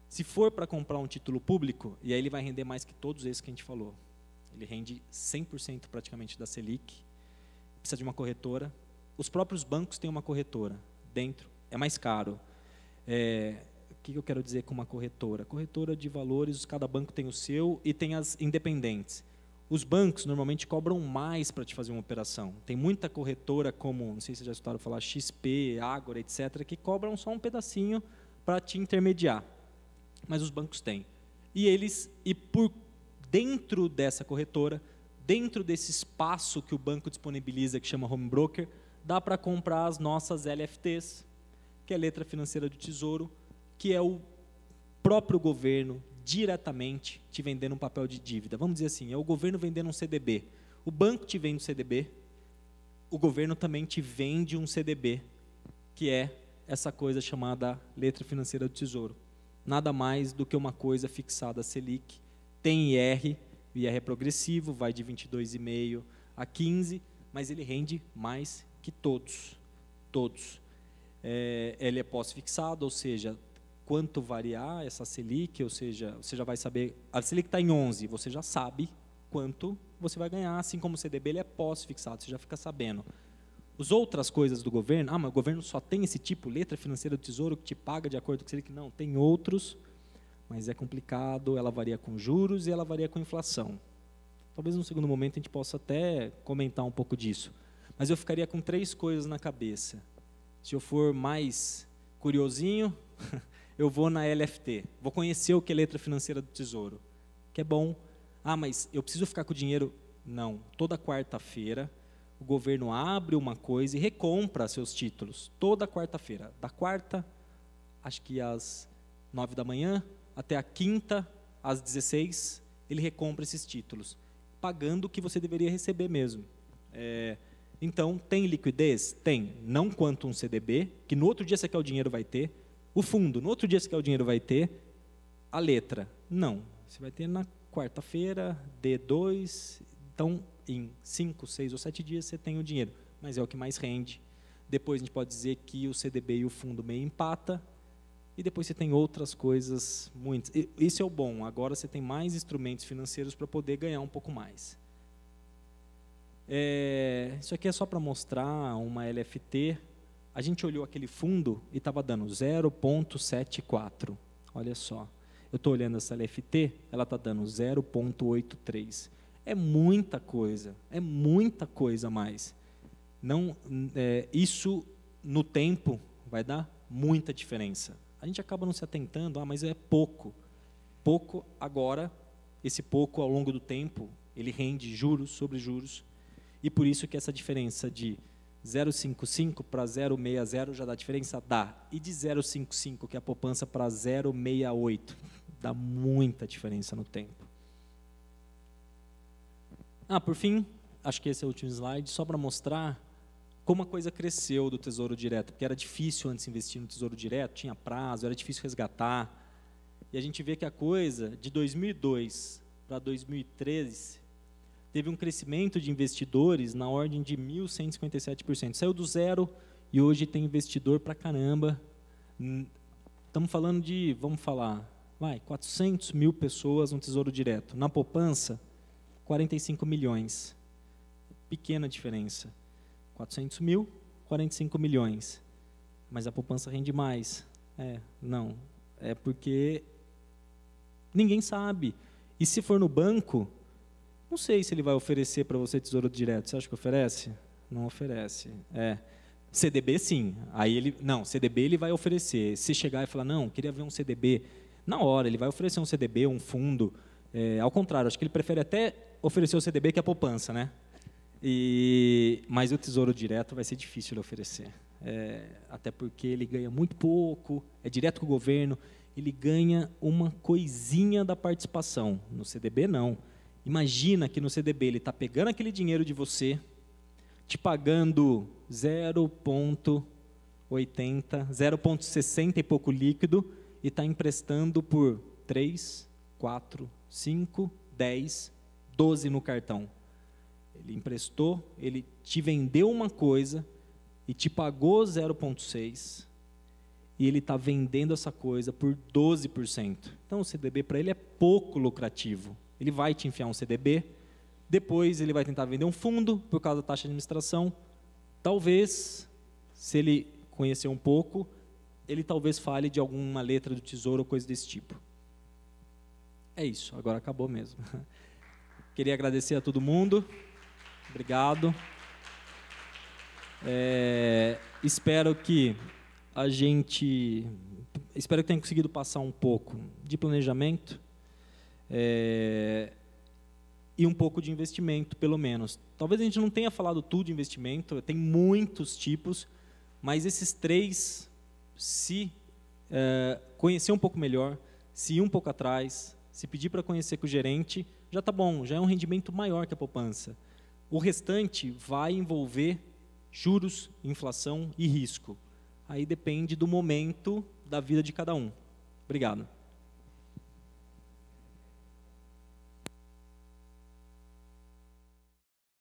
Se for para comprar um título público, e aí ele vai render mais que todos esses que a gente falou. Ele rende 100% praticamente da Selic, precisa de uma corretora. Os próprios bancos têm uma corretora dentro, é mais caro. O que eu quero dizer com uma corretora? Corretora de valores, cada banco tem o seu e tem as independentes. Os bancos normalmente cobram mais para te fazer uma operação. Tem muita corretora como, não sei se vocês já escutaram falar, XP, Ágora, etc., que cobram só um pedacinho para te intermediar. Mas os bancos têm. E por dentro dessa corretora, dentro desse espaço que o banco disponibiliza, que chama home broker, dá para comprar as nossas LFTs, que é a letra financeira do Tesouro, que é o próprio governo diretamente te vendendo um papel de dívida. Vamos dizer assim, é o governo vendendo um CDB. O banco te vende um CDB, o governo também te vende um CDB, que é essa coisa chamada letra financeira do Tesouro. Nada mais do que uma coisa fixada a Selic, tem IR, o IR é progressivo, vai de 22,5 a 15, mas ele rende mais que todos. Ele é pós-fixado, ou seja, quanto variar essa Selic, ou seja, você já vai saber, a Selic está em 11, você já sabe quanto você vai ganhar, assim como o CDB ele é pós-fixado, você já fica sabendo. As outras coisas do governo, mas o governo só tem esse tipo, letra financeira do Tesouro, que te paga de acordo com o Selic. Não, tem outros, mas é complicado, ela varia com juros e ela varia com inflação. Talvez no segundo momento a gente possa até comentar um pouco disso. Mas eu ficaria com 3 coisas na cabeça. Se eu for mais curiosinho, eu vou na LFT. Vou conhecer o que é letra financeira do Tesouro, que é bom. Mas eu preciso ficar com o dinheiro? Não. Toda quarta-feira, o governo abre uma coisa e recompra seus títulos. Toda quarta-feira. Da quarta, acho que às 9 da manhã, até a quinta, às 16, ele recompra esses títulos, pagando o que você deveria receber mesmo. Então, tem liquidez? Tem. Não quanto um CDB, que no outro dia você quer o dinheiro vai ter. O fundo, no outro dia você quer o dinheiro vai ter. A letra, não. Você vai ter na quarta-feira, D2, então em 5, 6 ou 7 dias você tem o dinheiro, mas é o que mais rende. Depois a gente pode dizer que o CDB e o fundo meio empata, e depois você tem outras coisas, muitas. Isso é o bom, agora você tem mais instrumentos financeiros para poder ganhar um pouco mais. Isso aqui é só para mostrar uma LFT. A gente olhou aquele fundo e estava dando 0,74, olha só. Eu estou olhando essa LFT, ela está dando 0,83. É muita coisa a mais. Não, isso, no tempo, vai dar muita diferença. A gente acaba não se atentando, mas é pouco. Pouco agora, esse pouco ao longo do tempo, ele rende juros sobre juros, e por isso que essa diferença de 0,55 para 0,60 já dá diferença? Dá. E de 0,55, que é a poupança, para 0,68, dá muita diferença no tempo. Por fim, acho que esse é o último slide, só para mostrar como a coisa cresceu do Tesouro Direto, porque era difícil antes investir no Tesouro Direto, tinha prazo, era difícil resgatar, e a gente vê que a coisa, de 2002 para 2013, teve um crescimento de investidores na ordem de 1.157%. Saiu do zero e hoje tem investidor pra caramba. Estamos falando de, 400 mil pessoas no Tesouro Direto. Na poupança, 45 milhões. Pequena diferença. 400 mil, 45 milhões. Mas a poupança rende mais. Não. É porque ninguém sabe. E se for no banco, não sei se ele vai oferecer para você Tesouro Direto. Você acha que oferece? Não oferece. CDB, sim. CDB ele vai oferecer. Se chegar e falar, não, queria ver um CDB, na hora, ele vai oferecer um CDB, um fundo. Ao contrário, acho que ele prefere até oferecer o CDB que a poupança, né? Mas o Tesouro Direto vai ser difícil de oferecer. Até porque ele ganha muito pouco, é direto com o governo, ele ganha uma coisinha da participação. No CDB, não. Imagina que no CDB ele está pegando aquele dinheiro de você, te pagando 0,80, 0,60 e pouco líquido, e está emprestando por 3, 4, 5, 10, 12 no cartão. Ele emprestou, ele te vendeu uma coisa e te pagou 0,6, e ele está vendendo essa coisa por 12%. Então o CDB para ele é pouco lucrativo. Ele vai te enfiar um CDB, depois ele vai tentar vender um fundo por causa da taxa de administração. Talvez, se ele conhecer um pouco, ele talvez fale de alguma letra do Tesouro ou coisa desse tipo. É isso, agora acabou mesmo. Queria agradecer a todo mundo. Obrigado. Espero que a gente espero que tenha conseguido passar um pouco de planejamento e um pouco de investimento, pelo menos. Talvez a gente não tenha falado tudo de investimento, tem muitos tipos, mas esses 3, se conhecer um pouco melhor, se ir um pouco atrás, se pedir para conhecer com o gerente, já está bom, já é um rendimento maior que a poupança. O restante vai envolver juros, inflação e risco. Aí depende do momento da vida de cada um. Obrigado.